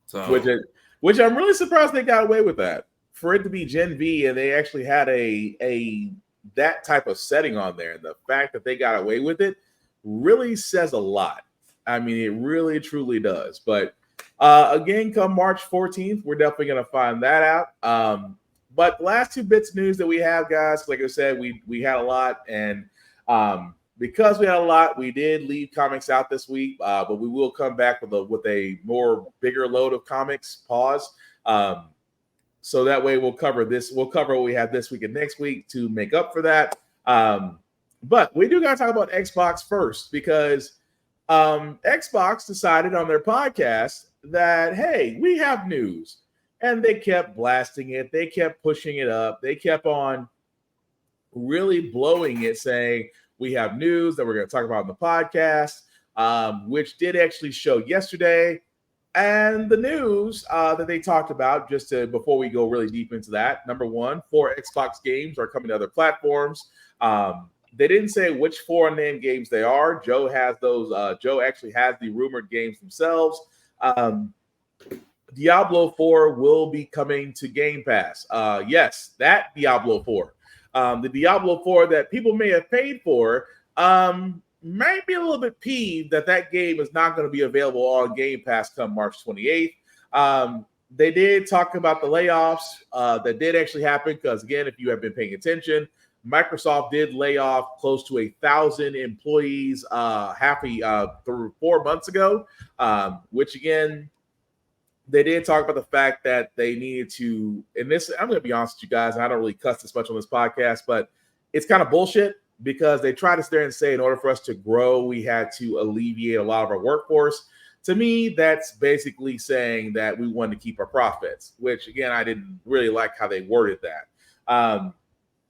So, which I'm really surprised they got away with that. For it to be Gen V and they actually had a that type of setting on there, and the fact that they got away with it really says a lot. I mean, it really truly does. But again, come March 14th, we're definitely going to find that out. But the last two bits of news that we have, guys, like I said, we had a lot, and because we had a lot, we did leave comics out this week, but we will come back with a more bigger load of comics. Pause. So that way we'll cover this. We'll cover what we have this week and next week to make up for that. But we do got to talk about Xbox first, because Xbox decided on their podcast that, hey, we have news. And they kept blasting it. They kept pushing it up. They kept on really blowing it, saying, we have news that we're going to talk about on the podcast, which did actually show yesterday. And the news that they talked about, before we go really deep into that, number one, 4 Xbox games are coming to other platforms. They didn't say which 4 unnamed games they are. Joe has those. Joe actually has the rumored games themselves. Diablo 4 will be coming to Game Pass. Yes, that Diablo 4. The Diablo 4 that people may have paid for might be a little bit peeved that game is not going to be available on Game Pass come March 28th. They did talk about the layoffs that did actually happen, because, again, if you have been paying attention, Microsoft did lay off close to 1,000 employees through 4 months ago, which, again, they did talk about the fact that they needed to, and this, I'm going to be honest with you guys, and I don't really cuss this much on this podcast, but it's kind of bullshit, because they try to stand and say, in order for us to grow, we had to alleviate a lot of our workforce. To me, that's basically saying that we wanted to keep our profits, which, again, I didn't really like how they worded that.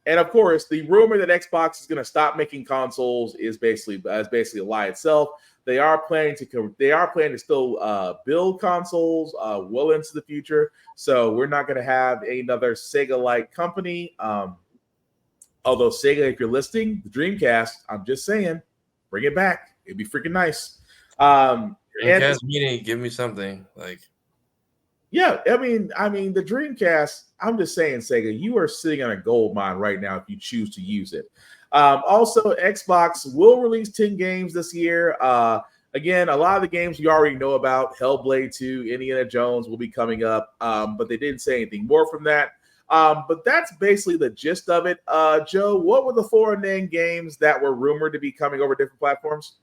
And of course, the rumor that Xbox is going to stop making consoles is basically a lie itself. They are planning to still build consoles well into the future. So we're not going to have another Sega-like company. Although Sega, if you're listening, the Dreamcast, I'm just saying, bring it back. It'd be freaking nice. Dreamcast meeting, give me something like. Yeah, I mean, the Dreamcast, I'm just saying, Sega, you are sitting on a gold mine right now if you choose to use it. Also, Xbox will release 10 games this year. Again, a lot of the games you already know about. Hellblade 2, Indiana Jones will be coming up, but they didn't say anything more from that. But that's basically the gist of it. Joe, what were the 4 unnamed games that were rumored to be coming over different platforms?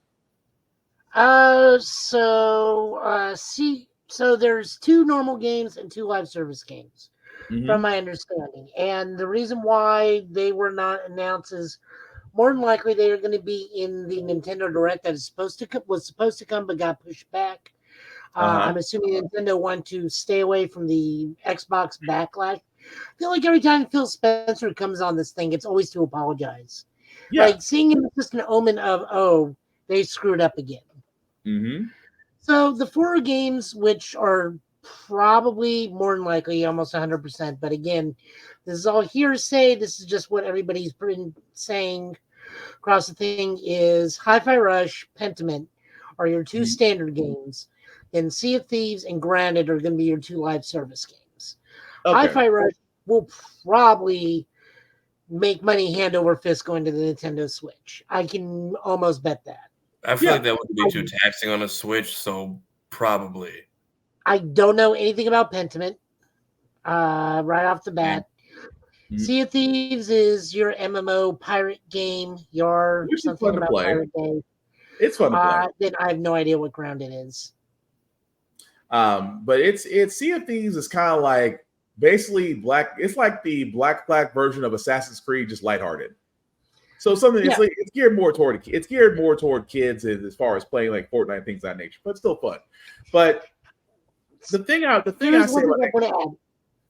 So there's 2 normal games and 2 live service games, from my understanding. And the reason why they were not announced is more than likely they are going to be in the Nintendo Direct that was supposed to come but got pushed back. I'm assuming Nintendo wanted to stay away from the Xbox backlash. I feel like every time Phil Spencer comes on this thing, it's always to apologize. Yeah. Like, seeing him is just an omen of, oh, they screwed up again. Mm-hmm. So the 4 games, which are probably more than likely almost 100%, but again, this is all hearsay. This is just what everybody's been saying across the thing, is Hi-Fi Rush, Pentiment are your two standard games. Then Sea of Thieves and Grounded are going to be your two live service games. Hi-Fi Rush will probably make money hand over fist going to the Nintendo Switch. I can almost bet that. I feel like that would be too taxing on a Switch, so probably. I don't know anything about Pentiment right off the bat. Sea of Thieves is your MMO pirate game. Which is fun to play. Pirate Bay. It's fun to play. Then I have no idea what Grounded is. But it's Sea of Thieves is kind of like basically black. It's like the black version of Assassin's Creed, just lighthearted. So something it's geared more toward kids as far as playing like Fortnite and things of that nature, but still fun. But the thing I say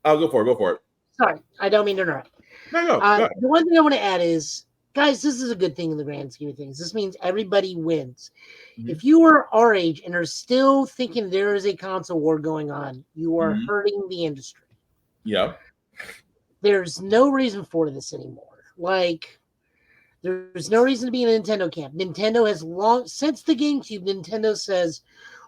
about go for it. Sorry, I don't mean to interrupt. No. The one thing I want to add is, guys, this is a good thing in the grand scheme of things. This means everybody wins. Mm-hmm. If you are our age and are still thinking there is a console war going on, you are hurting the industry. Yeah. There's no reason for this anymore. Like, there's no reason to be in a Nintendo camp. Nintendo has since the GameCube, Nintendo says,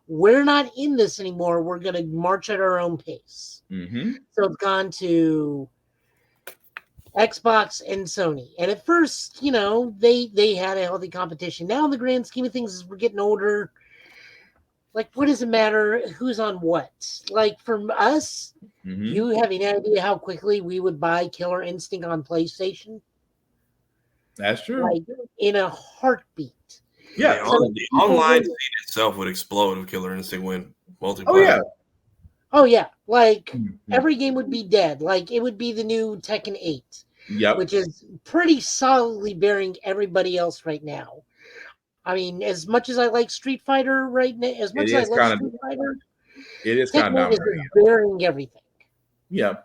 we're not in this anymore. We're going to march at our own pace. Mm-hmm. So it's gone to Xbox and Sony. And at first, they had a healthy competition. Now in the grand scheme of things, as we're getting older, like, what does it matter who's on what? Like, for us, you have any idea how quickly we would buy Killer Instinct on PlayStation? That's true. Like, in a heartbeat. Yeah. The online scene itself would explode if Killer Instinct went multiplayer. Oh, yeah. Like, every game would be dead. Like, it would be the new Tekken 8. Yep. Which is pretty solidly burying everybody else right now. I mean, as much as I like Street Fighter right now, as much as I love Street Fighter, it is kind of burying everything. Yeah.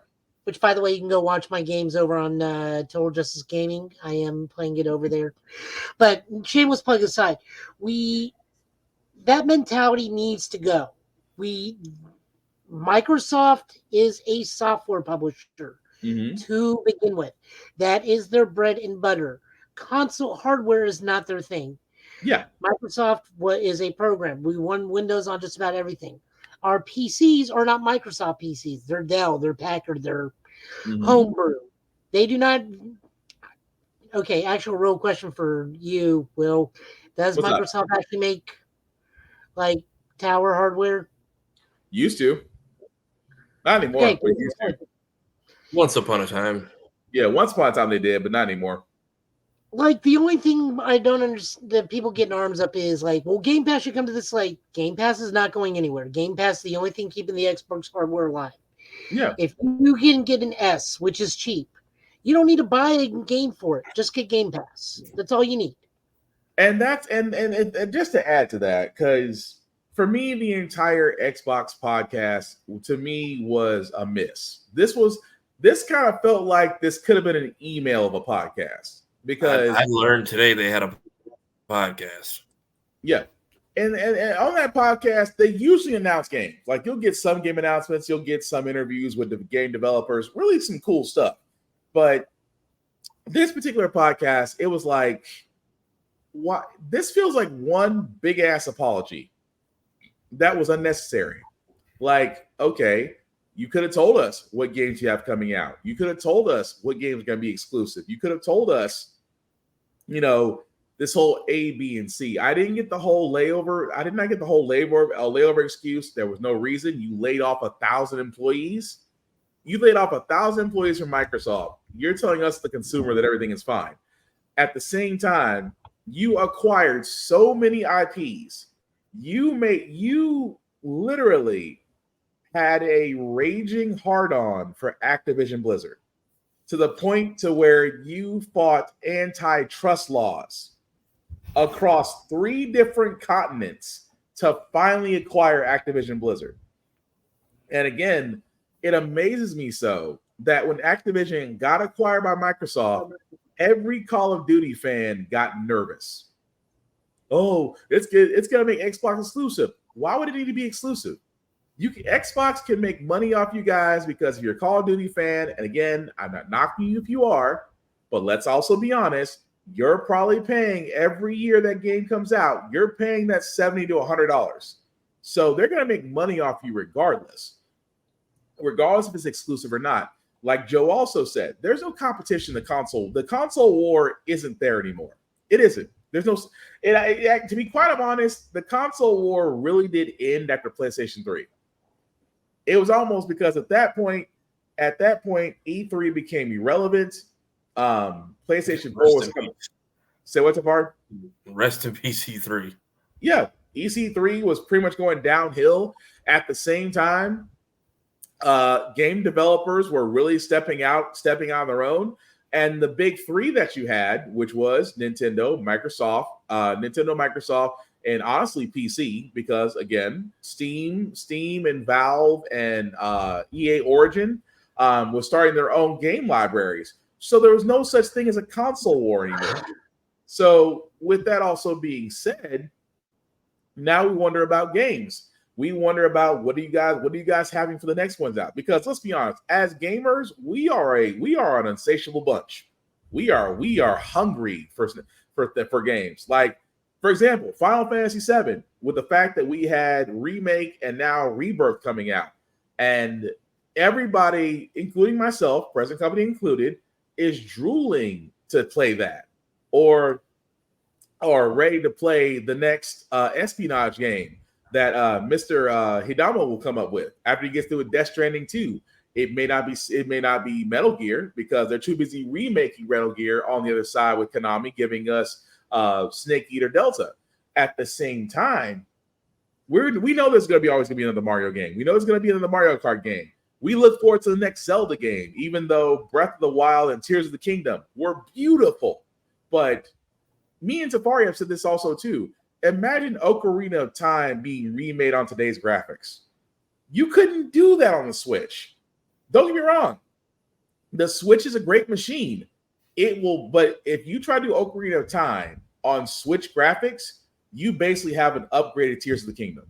Which, by the way, you can go watch my games over on Total Justice Gaming. I am playing it over there. But shameless plug aside, that mentality needs to go. Microsoft is a software publisher to begin with. That is their bread and butter. Console hardware is not their thing. Yeah. Microsoft is a program. We run Windows on just about everything. Our PCs are not Microsoft PCs. They're Dell, they're Packard, they're homebrew. They do not. Okay, actual real question for you, Will. Does Microsoft actually make like tower hardware? Used to. Not anymore. Okay, but used to. Once upon a time. Yeah, once upon a time they did, but not anymore. Like, the only thing I don't understand that people getting arms up is like, well, Game Pass should come to this. Like, Game Pass is not going anywhere. Game Pass is the only thing keeping the Xbox hardware alive. Yeah. If you can get an S, which is cheap, you don't need to buy a game for it. Just get Game Pass. That's all you need. And that's and just to add to that, because for me, the entire Xbox podcast to me was a miss. This kind of felt like this could have been an email of a podcast. Because I learned today they had a podcast. Yeah. And on that podcast, they usually announce games. Like, you'll get some game announcements, you'll get some interviews with the game developers, really some cool stuff. But this particular podcast, it was like, what? This feels like one big ass apology that was unnecessary. Like, okay, you could have told us what games you have coming out. You could have told us what games are going to be exclusive. You could have told us, this whole A, B, and C. I didn't get the whole layover. I did not get the whole layover excuse. There was no reason. You laid off 1,000 employees. You laid off 1,000 employees from Microsoft. You're telling us, the consumer, that everything is fine. At the same time, you acquired so many IPs. You literally had a raging hard-on for Activision Blizzard, to the point to where you fought antitrust laws across 3 different continents to finally acquire Activision Blizzard. And again, it amazes me so that when Activision got acquired by Microsoft, every Call of Duty fan got nervous. Oh, it's good. It's going to make Xbox exclusive. Why would it need to be exclusive? Xbox can make money off you guys because if you're a Call of Duty fan, and again, I'm not knocking you if you are, but let's also be honest, you're probably paying every year that game comes out, you're paying that $70 to $100. So they're going to make money off you regardless if it's exclusive or not. Like Joe also said, there's no competition in the console. The console war isn't there anymore. It isn't. There's no. To be quite honest, the console war really did end after PlayStation 3. It was almost because at that point, E3 became irrelevant. PlayStation 4 was coming. Say what, Tafar? Rest in peace, E3. Yeah, EC3 was pretty much going downhill. At the same time, game developers were really stepping on their own. And the big three that you had, which was Nintendo, Microsoft, and honestly PC, because again, Steam, and Valve, and EA Origin was starting their own game libraries. So there was no such thing as a console war anymore. So with that also being said, now we wonder about games. We wonder about what are you guys having for the next ones out? Because let's be honest, as gamers, we are an insatiable bunch. We are hungry for games. Like, for example, Final Fantasy VII, with the fact that we had Remake and now Rebirth coming out, and everybody, including myself, present company included, is drooling to play that, or ready to play the next espionage game that Mr. Hidamo will come up with after he gets through with Death Stranding 2. It may not be Metal Gear because they're too busy remaking Metal Gear on the other side with Konami giving us Snake Eater Delta. At the same time, we know there's always going to be another Mario game. We know there's going to be another Mario Kart game. We look forward to the next Zelda game, even though Breath of the Wild and Tears of the Kingdom were beautiful. But me and Tafari have said this also too. Imagine Ocarina of Time being remade on today's graphics. You couldn't do that on the Switch. Don't get me wrong. The Switch is a great machine. But if you try to do Ocarina of Time on Switch graphics, you basically have an upgraded Tears of the Kingdom.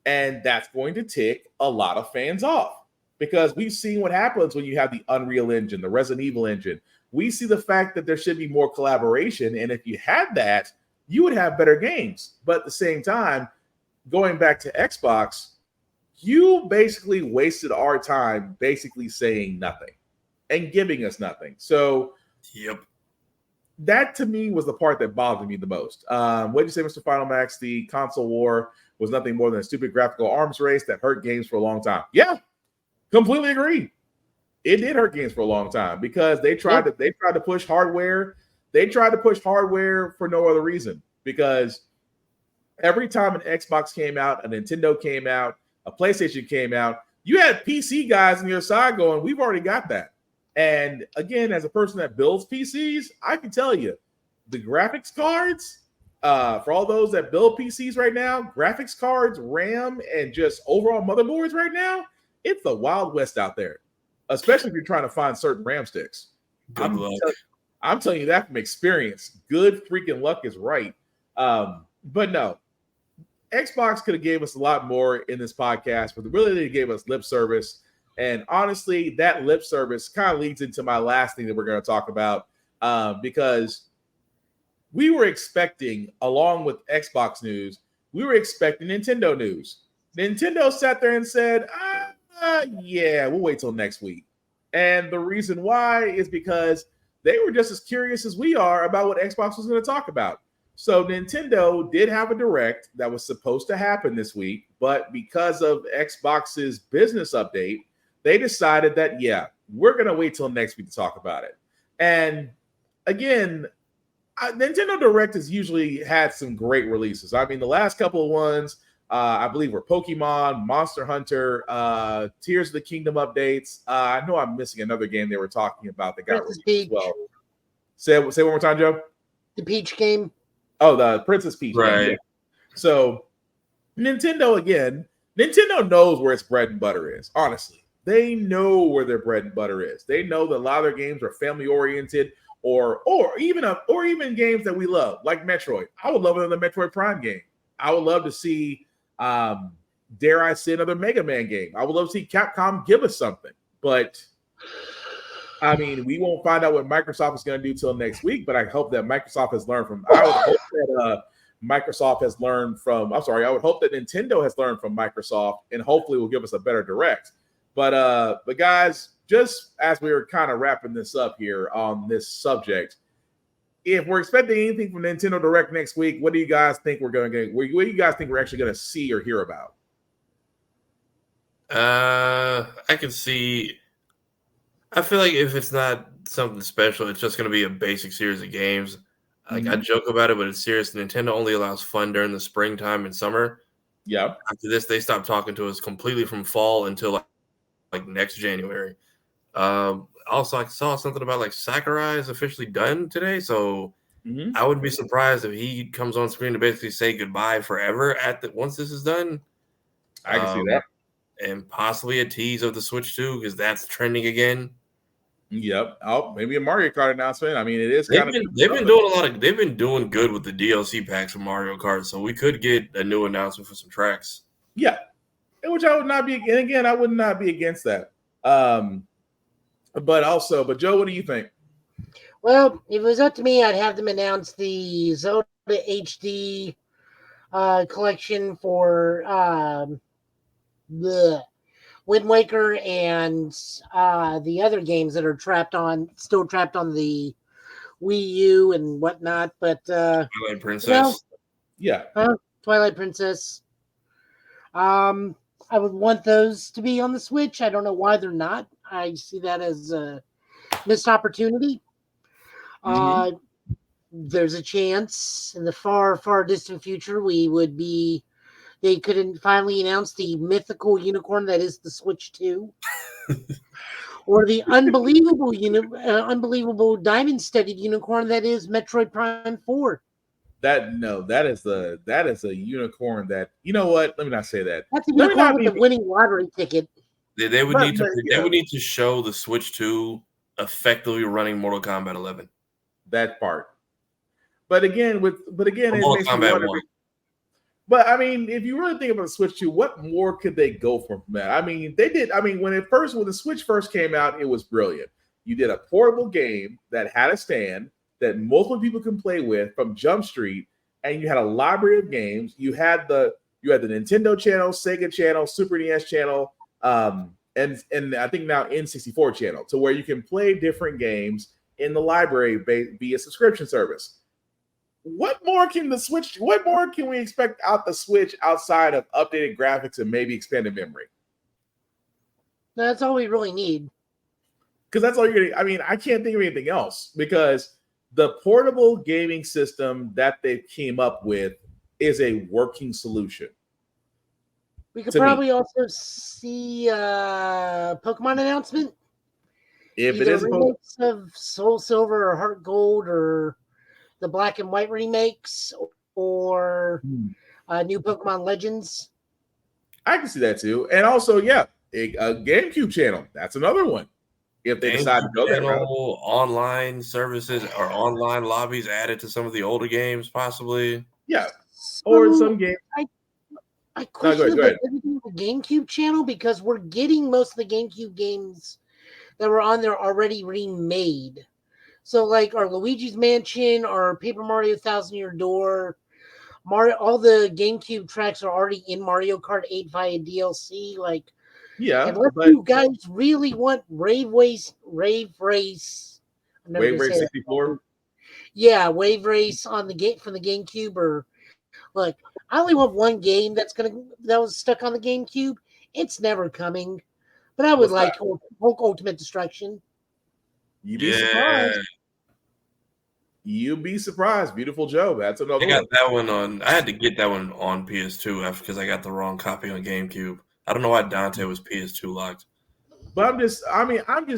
And that's going to tick a lot of fans off because we've seen what happens when you have the Unreal Engine, the Resident Evil engine. We see the fact that there should be more collaboration. And if you had that, you would have better games. But at the same time, going back to Xbox, you basically wasted our time basically saying nothing and giving us nothing. So yep, that to me was the part that bothered me the most. What did you say, Mr. Final Max? The console war was nothing more than a stupid graphical arms race that hurt games for a long time. Yeah, completely agree. It did hurt games for a long time because they tried to push hardware. They tried to push hardware for no other reason because every time an Xbox came out, a Nintendo came out, a PlayStation came out, you had PC guys on your side going, we've already got that. And again, as a person that builds PCs, I can tell you the graphics cards, for all those that build PCs right now, graphics cards, RAM, and just overall motherboards right now, it's the Wild West out there, especially if you're trying to find certain RAM sticks. I'm telling you that from experience. Good freaking luck is right. But no, Xbox could have gave us a lot more in this podcast, but really they gave us lip service. And honestly, that lip service kind of leads into my last thing that we're going to talk about because we were expecting, along with Xbox news, we were expecting Nintendo news. Nintendo sat there and said, yeah, we'll wait till next week. And the reason why is because they were just as curious as we are about what Xbox was going to talk about. So Nintendo did have a direct that was supposed to happen this week, but because of Xbox's business update, they decided that, yeah, we're going to wait till next week to talk about it. And again, Nintendo Direct has usually had some great releases. I mean, the last couple of ones, I believe, were Pokemon, Monster Hunter, Tears of the Kingdom updates. I know I'm missing another game they were talking about that got released as well. Say one more time, Joe. The Peach game. Oh, the Princess Peach game. Yeah. So Nintendo knows where its bread and butter is. Honestly, they know where their bread and butter is. They know that a lot of their games are family oriented, or even games that we love, like Metroid. I would love another Metroid Prime game. I would love to see, dare I say, another Mega Man game. I would love to see Capcom give us something. But I mean, we won't find out what Microsoft is going to do till next week, but I hope that Microsoft has learned from. I would hope that Microsoft has learned from. I'm sorry. I would hope that Nintendo has learned from Microsoft, and hopefully will give us a better direct. But guys, just as we were kind of wrapping this up here on this subject, if we're expecting anything from Nintendo Direct next week, what do you guys think we're going to get? What do you guys think we're actually going to see or hear about? I can see. I feel like if it's not something special, it's just going to be a basic series of games. Like I joke about it, but it's serious. Nintendo only allows fun during the springtime and summer. Yeah. After this, they stop talking to us completely from fall until like next January. Also, I saw something about like Sakurai is officially done today, so I wouldn't be surprised if he comes on screen to basically say goodbye forever once this is done. I can see that. And possibly a tease of the Switch 2 because that's trending again. Yep. Oh, maybe a Mario Kart announcement. I mean, it is They've kind of. been doing a lot of. They've been doing good with the DLC packs for Mario Kart, so we could get a new announcement for some tracks. Yeah, which I would not be. And again, I would not be against that. But Joe, what do you think? Well, if it was up to me, I'd have them announce the Zelda HD collection for the Wind Waker and the other games that are still trapped on the Wii U and whatnot. But Twilight Princess, Twilight Princess. I would want those to be on the Switch. I don't know why they're not. I see that as a missed opportunity. There's a chance in the far, far distant future they could finally announce the mythical unicorn that is the Switch 2. Or the unbelievable diamond-studded unicorn that is Metroid Prime 4. That is a unicorn that, you know what? Let me not say that. That's a unicorn with the winning lottery ticket. They would need to show the Switch 2 effectively running Mortal Kombat 11. That part. But again, it makes me wonder. 1. But I mean, if you really think about the Switch 2, what more could they go from that? I mean, they did. I mean, when the Switch first came out, it was brilliant. You did a portable game that had a stand that multiple people can play with from Jump Street, and you had a library of games. You had the Nintendo channel, Sega channel, Super NES channel, and I think now N64 channel, to where you can play different games in the library via subscription service. What more can we expect out the Switch outside of updated graphics and maybe expanded memory? That's all we really need. Because that's all you're getting. I mean, I can't think of anything else, because the portable gaming system that they came up with is a working solution. We could probably also see a Pokemon announcement. If it is remakes of Soul Silver or Heart Gold, or the Black and White remakes, or new Pokemon Legends. I can see that too. And also, a GameCube channel. That's another one. If they decide to go that route. Online services or online lobbies added to some of the older games, possibly. Yeah. Or some games. I question the GameCube channel, because we're getting most of the GameCube games that were on there already remade. So, like our Luigi's Mansion or Paper Mario 1000-Year Door, all the GameCube tracks are already in Mario Kart 8 via DLC. Like, unless you guys really want Wave Race 64. Yeah, Wave Race on the from the GameCube, or look, I only want one game that was stuck on the GameCube. It's never coming, but I would like Hulk Ultimate Destruction. You'd be surprised. You'd be surprised. Beautiful Joe. That's another one. I got that one on. I had to get that one on PS2 because I got the wrong copy on GameCube. I don't know why Dante was PS2 locked. But I'm just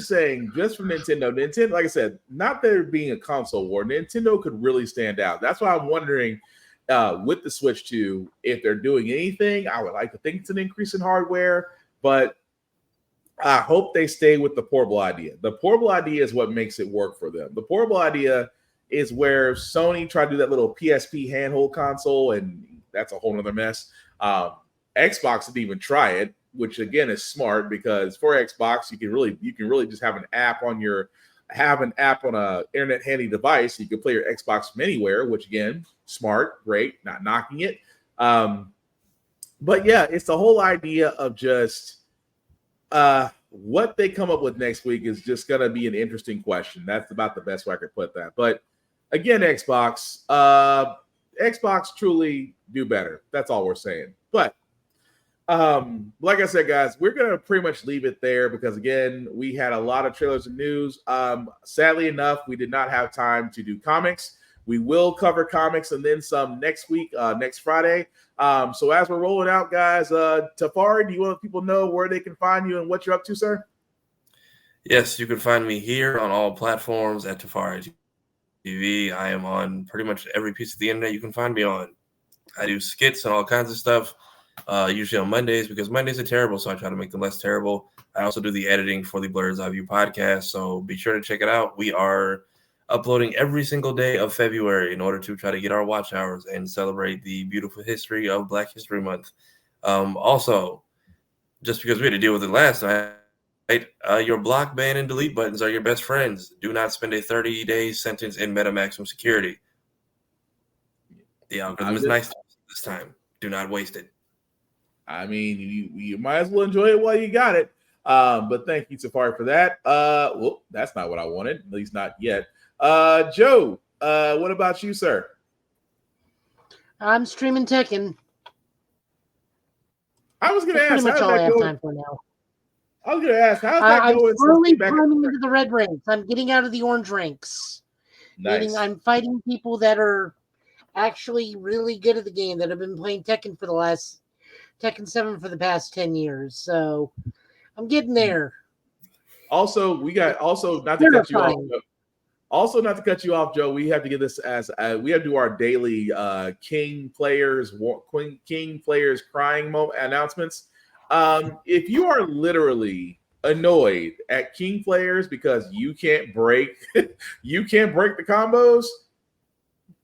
saying, just from Nintendo, like I said, not there being a console war, Nintendo could really stand out. That's why I'm wondering with the Switch 2, if they're doing anything. I would like to think it's an increase in hardware, but I hope they stay with the portable idea. The portable idea is what makes it work for them. The portable idea is where Sony tried to do that little PSP handheld console, and that's a whole nother mess. Xbox didn't even try it. which again is smart because for Xbox you can really just have an app on a internet handy device. You can play your Xbox from anywhere, which again, smart, great, not knocking it. But yeah, it's the whole idea of just what they come up with next week is just going to be an interesting question. That's about the best way I could put that. But again, Xbox truly do better. That's all we're saying. But like I said, guys, we're going to pretty much leave it there because again, we had a lot of trailers and news. Sadly enough, we did not have time to do comics. We will cover comics and then some next week, next Friday. So as we're rolling out, guys, Tafari, do you want people to know where they can find you and what you're up to, sir? Yes, you can find me here on all platforms at Tafari TV. I am on pretty much every piece of the internet you can find me on. I do skits and all kinds of stuff, usually on Mondays because Mondays are terrible, so I try to make them less terrible. I also do the editing for the Blurred's Eye View podcast, so be sure to check it out. We are uploading every single day of February in order to try to get our watch hours and celebrate the beautiful history of Black History Month. Also, just because we had to deal with it last night, your block, ban, and delete buttons are your best friends. Do not spend a 30-day sentence in meta maximum security. The algorithm is nice this time. Do not waste it. I mean, you might as well enjoy it while you got it. But thank you, Safari, for that. Well, that's not what I wanted, at least not yet. Joe, what about you, sir? I'm streaming Tekken. I was going to ask, pretty much how's all I that have going? time for now. I was going to ask, how's that going? I'm slowly climbing into the red ranks. I'm getting out of the orange ranks. Nice. Meaning I'm fighting people that are actually really good at the game that have been playing Tekken 7 for the past 10 years. So I'm getting there. Not to cut you off. Also, not to cut you off, Joe. We have to get this as we have to do our daily King players crying announcements. If you are literally annoyed at King players because you can't break the combos,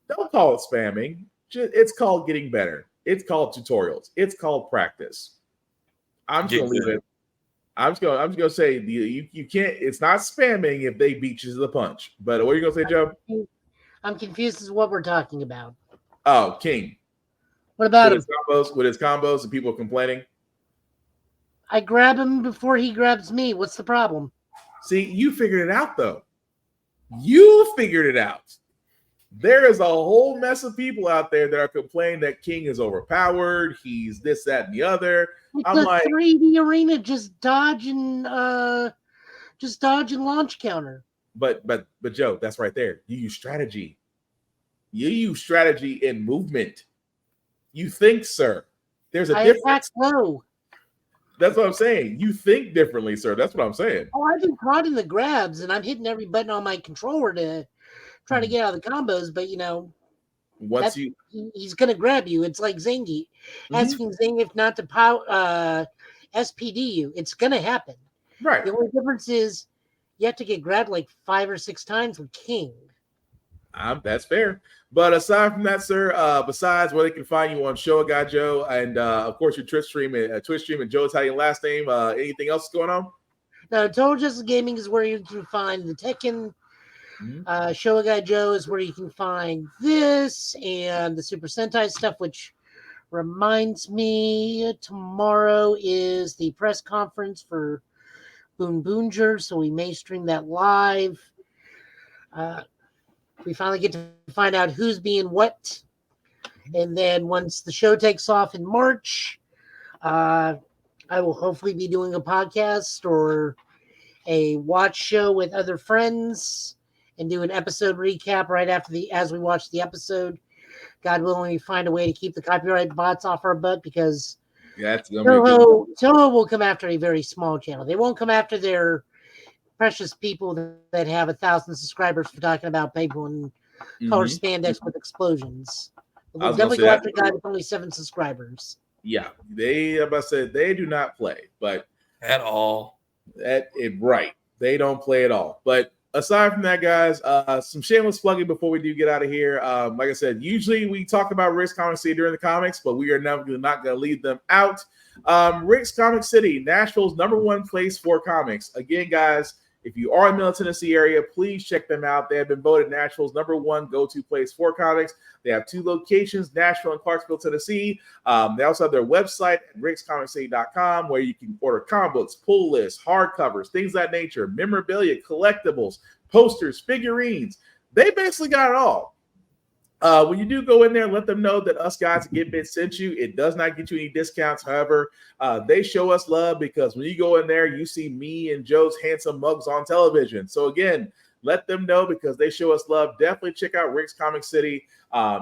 don't call it spamming. It's called getting better. It's called tutorials. It's called practice. I'm just gonna leave it. I'm just gonna say you can't. It's not spamming if they beat you to the punch. But what are you gonna say, Joe? I'm confused as to what we're talking about. Oh, King. What about him? With his combos and people complaining. I grab him before he grabs me. What's the problem? See, you figured it out though. You figured it out. There is a whole mess of people out there that are complaining that King is overpowered. He's this, that, and the other. It's a 3D arena. Just dodge and launch counter. But Joe, that's right there. You use strategy. You use strategy in movement. You think, sir. There's a difference. Attack low. That's what I'm saying. You think differently, sir. That's what I'm saying. Oh, I've been prodding the grabs, and I'm hitting every button on my controller to try to get out of the combos. But he's gonna grab you. It's like Zangief asking Zangief not to SPD you. It's gonna happen. Right. The only difference is you have to get grabbed like 5 or 6 times with King. That's fair. But aside from that, sir, besides where they can find you on Show a Guy Joe and of course your Twitch stream and Joe's Italian last name, anything else going on? No, Total Justice Gaming is where you can find the Tekken. Show a Guy Joe is where you can find this and the Super Sentai stuff, which reminds me tomorrow is the press conference for Boon Boonger, so we may stream that live. We finally get to find out who's being what. And then once the show takes off in March, I will hopefully be doing a podcast or a watch show with other friends and do an episode recap right after as we watch the episode. God willing, we find a way to keep the copyright bots off our butt because Toho will come after a very small channel. They won't come after their precious people that have 1,000 subscribers for talking about people in color spandex with explosions. They'll definitely go after a guy with only 7 subscribers. Yeah, they do not play, but at all. Right. They don't play at all. But aside from that, guys, some shameless plugging before we do get out of here. Like I said, usually we talk about Rick's Comics during the comics, but we are not going to leave them out. Rick's Comic City, Nashville's #1 place for comics. Again, guys, if you are in the Middle Tennessee area, please check them out. They have been voted Nashville's #1 go-to place for comics. They have 2 locations, Nashville and Clarksville, Tennessee. They also have their website at rickscomiccity.com, where you can order comic books, pull lists, hardcovers, things of that nature, memorabilia, collectibles, posters, figurines. They basically got it all. When you do go in there, let them know that us guys at Get Bit sent you. It does not get you any discounts. However, they show us love because when you go in there, you see me and Joe's handsome mugs on television. So again, let them know because they show us love. Definitely check out Rick's Comic City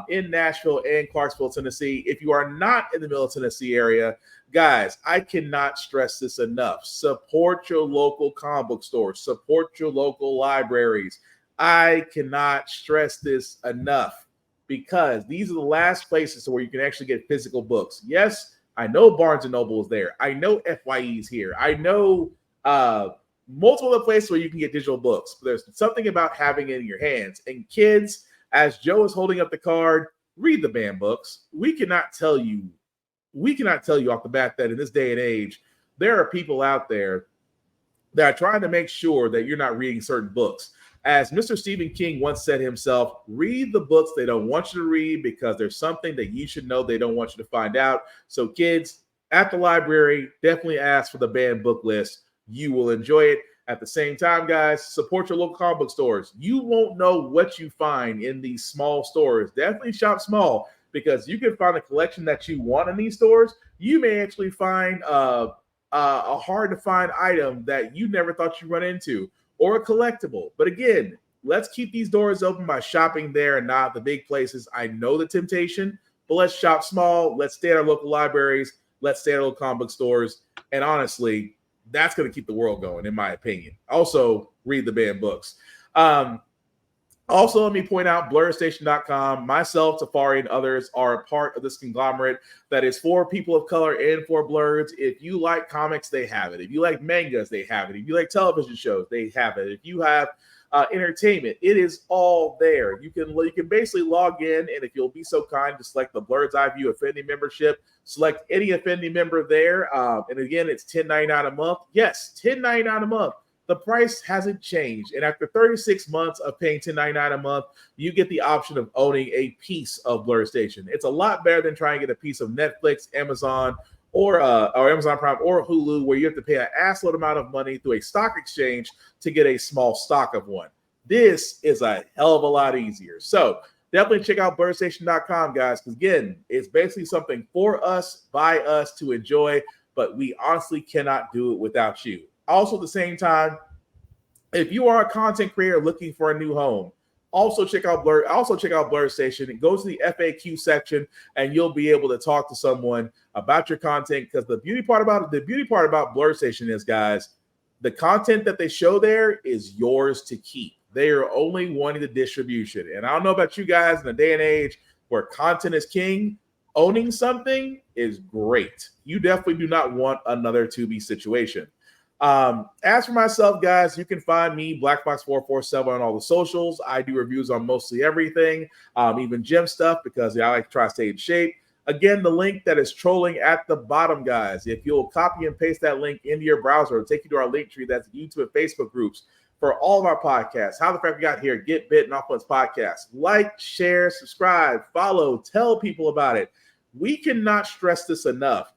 in Nashville and Clarksville, Tennessee. If you are not in the Middle Tennessee area, guys, I cannot stress this enough. Support your local comic book stores. Support your local libraries. I cannot stress this enough, because these are the last places where you can actually get physical books. Yes, I know Barnes & Noble is there. I know FYE is here. I know multiple other places where you can get digital books. But there's something about having it in your hands. And kids, as Joe is holding up the card, read the banned books. We cannot tell you off the bat that in this day and age, there are people out there that are trying to make sure that you're not reading certain books. As Mr. Stephen King once said himself, read the books they don't want you to read because there's something that you should know they don't want you to find out. So kids, at the library, definitely ask for the banned book list. You will enjoy it. At the same time, guys, support your local comic book stores. You won't know what you find in these small stores. Definitely shop small because you can find a collection that you want in these stores. You may actually find a hard-to-find item that you never thought you'd run into, or a collectible. But again, let's keep these doors open by shopping there and not the big places. I know the temptation, but let's shop small. Let's stay at our local libraries. Let's stay at our local comic book stores. And honestly, that's going to keep the world going, in my opinion. Also, read the banned books. Also, let me point out BlurStation.com. Myself, Safari, and others are a part of this conglomerate that is for people of color and for blurs. If you like comics, they have it. If you like mangas, they have it. If you like television shows, they have it. If you have entertainment, it is all there. You can basically log in, and if you'll be so kind to select the Blur's Eye View Affinity membership, select any Affinity member there. And again, it's $10.99 a month. Yes, $10.99 a month. The price hasn't changed. And after 36 months of paying $10.99 a month, you get the option of owning a piece of Blur Station. It's a lot better than trying to get a piece of Netflix, Amazon, or Amazon Prime or Hulu, where you have to pay an assload amount of money through a stock exchange to get a small stock of one. This is a hell of a lot easier. So definitely check out BlurStation.com, guys, because again, it's basically something for us, by us to enjoy, but we honestly cannot do it without you. Also, at the same time, if you are a content creator looking for a new home, also check out Blur. Also check out Blur Station. And go to the FAQ section, and you'll be able to talk to someone about your content. Because the beauty part about Blur Station is, guys, the content that they show there is yours to keep. They are only wanting the distribution. And I don't know about you guys in a day and age where content is king. Owning something is great. You definitely do not want another Tubi situation. As for myself, guys, you can find me BlackBox447 on all the socials. I do reviews on mostly everything, even gym stuff, because I like to try to stay in shape. Again, the link that is trolling at the bottom, guys. If you'll copy and paste that link into your browser, it'll take you to our link tree. That's YouTube and Facebook groups for all of our podcasts. How the Fact We Got Here, Get Bit, and Offense Podcast. Like, share, subscribe, follow, tell people about it. We cannot stress this enough,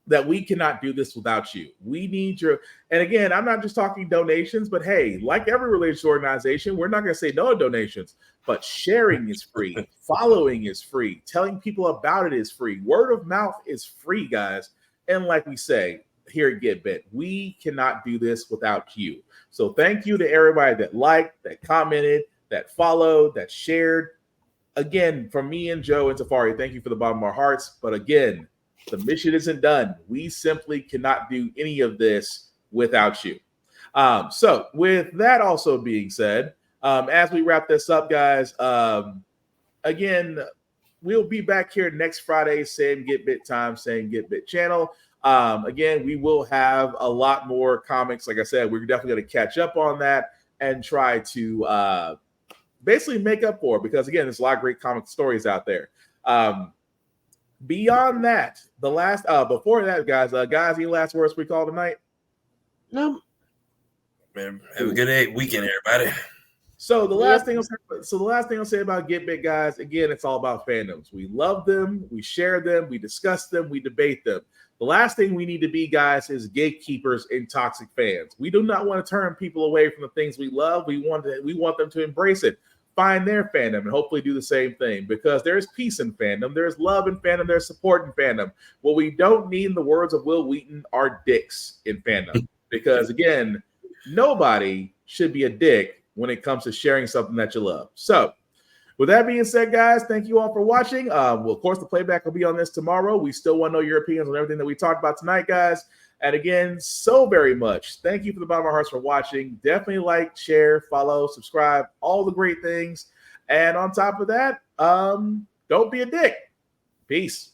that we cannot do this without you. We need your, and again, I'm not just talking donations, but hey, like every religious organization, we're not going to say no to donations, but sharing is free. Following is free. Telling people about it is free. Word of mouth is free, guys. And like we say here at Get Bit, we cannot do this without you. So thank you to everybody that liked, that commented, that followed, that shared. Again, from me and Joe and Safari, thank you for the bottom of our hearts. But again, the mission isn't done. We simply cannot do any of this without you. So with that also being said, as we wrap this up, guys, again, we'll be back here next Friday, same Get Bit time, same Get Bit channel. Again, we will have a lot more comics. Like I said, we're definitely going to catch up on that and try to basically make up for it, because again, there's a lot of great comic stories out there. Beyond that, the last before that, guys, any last words we call tonight? No. Man, have a good weekend, everybody. So the last thing I'll say about Get Big, guys, again, it's all about fandoms. We love them, we share them, we discuss them, we debate them. The last thing we need to be, guys, is gatekeepers and toxic fans. We do not want to turn people away from the things we love. We want them to embrace it, find their fandom, and hopefully do the same thing, because there's peace in fandom, there's love in fandom, there's support in fandom. What we don't need, in the words of Will Wheaton, are dicks in fandom. Because again, nobody should be a dick when it comes to sharing something that you love. So with that being said, guys, thank you all for watching. Well, of course, the playback will be on this tomorrow. We still want to know your opinions on everything that we talked about tonight, guys. And again, so very much, thank you from the bottom of our hearts for watching. Definitely like, share, follow, subscribe, all the great things. And on top of that, don't be a dick. Peace.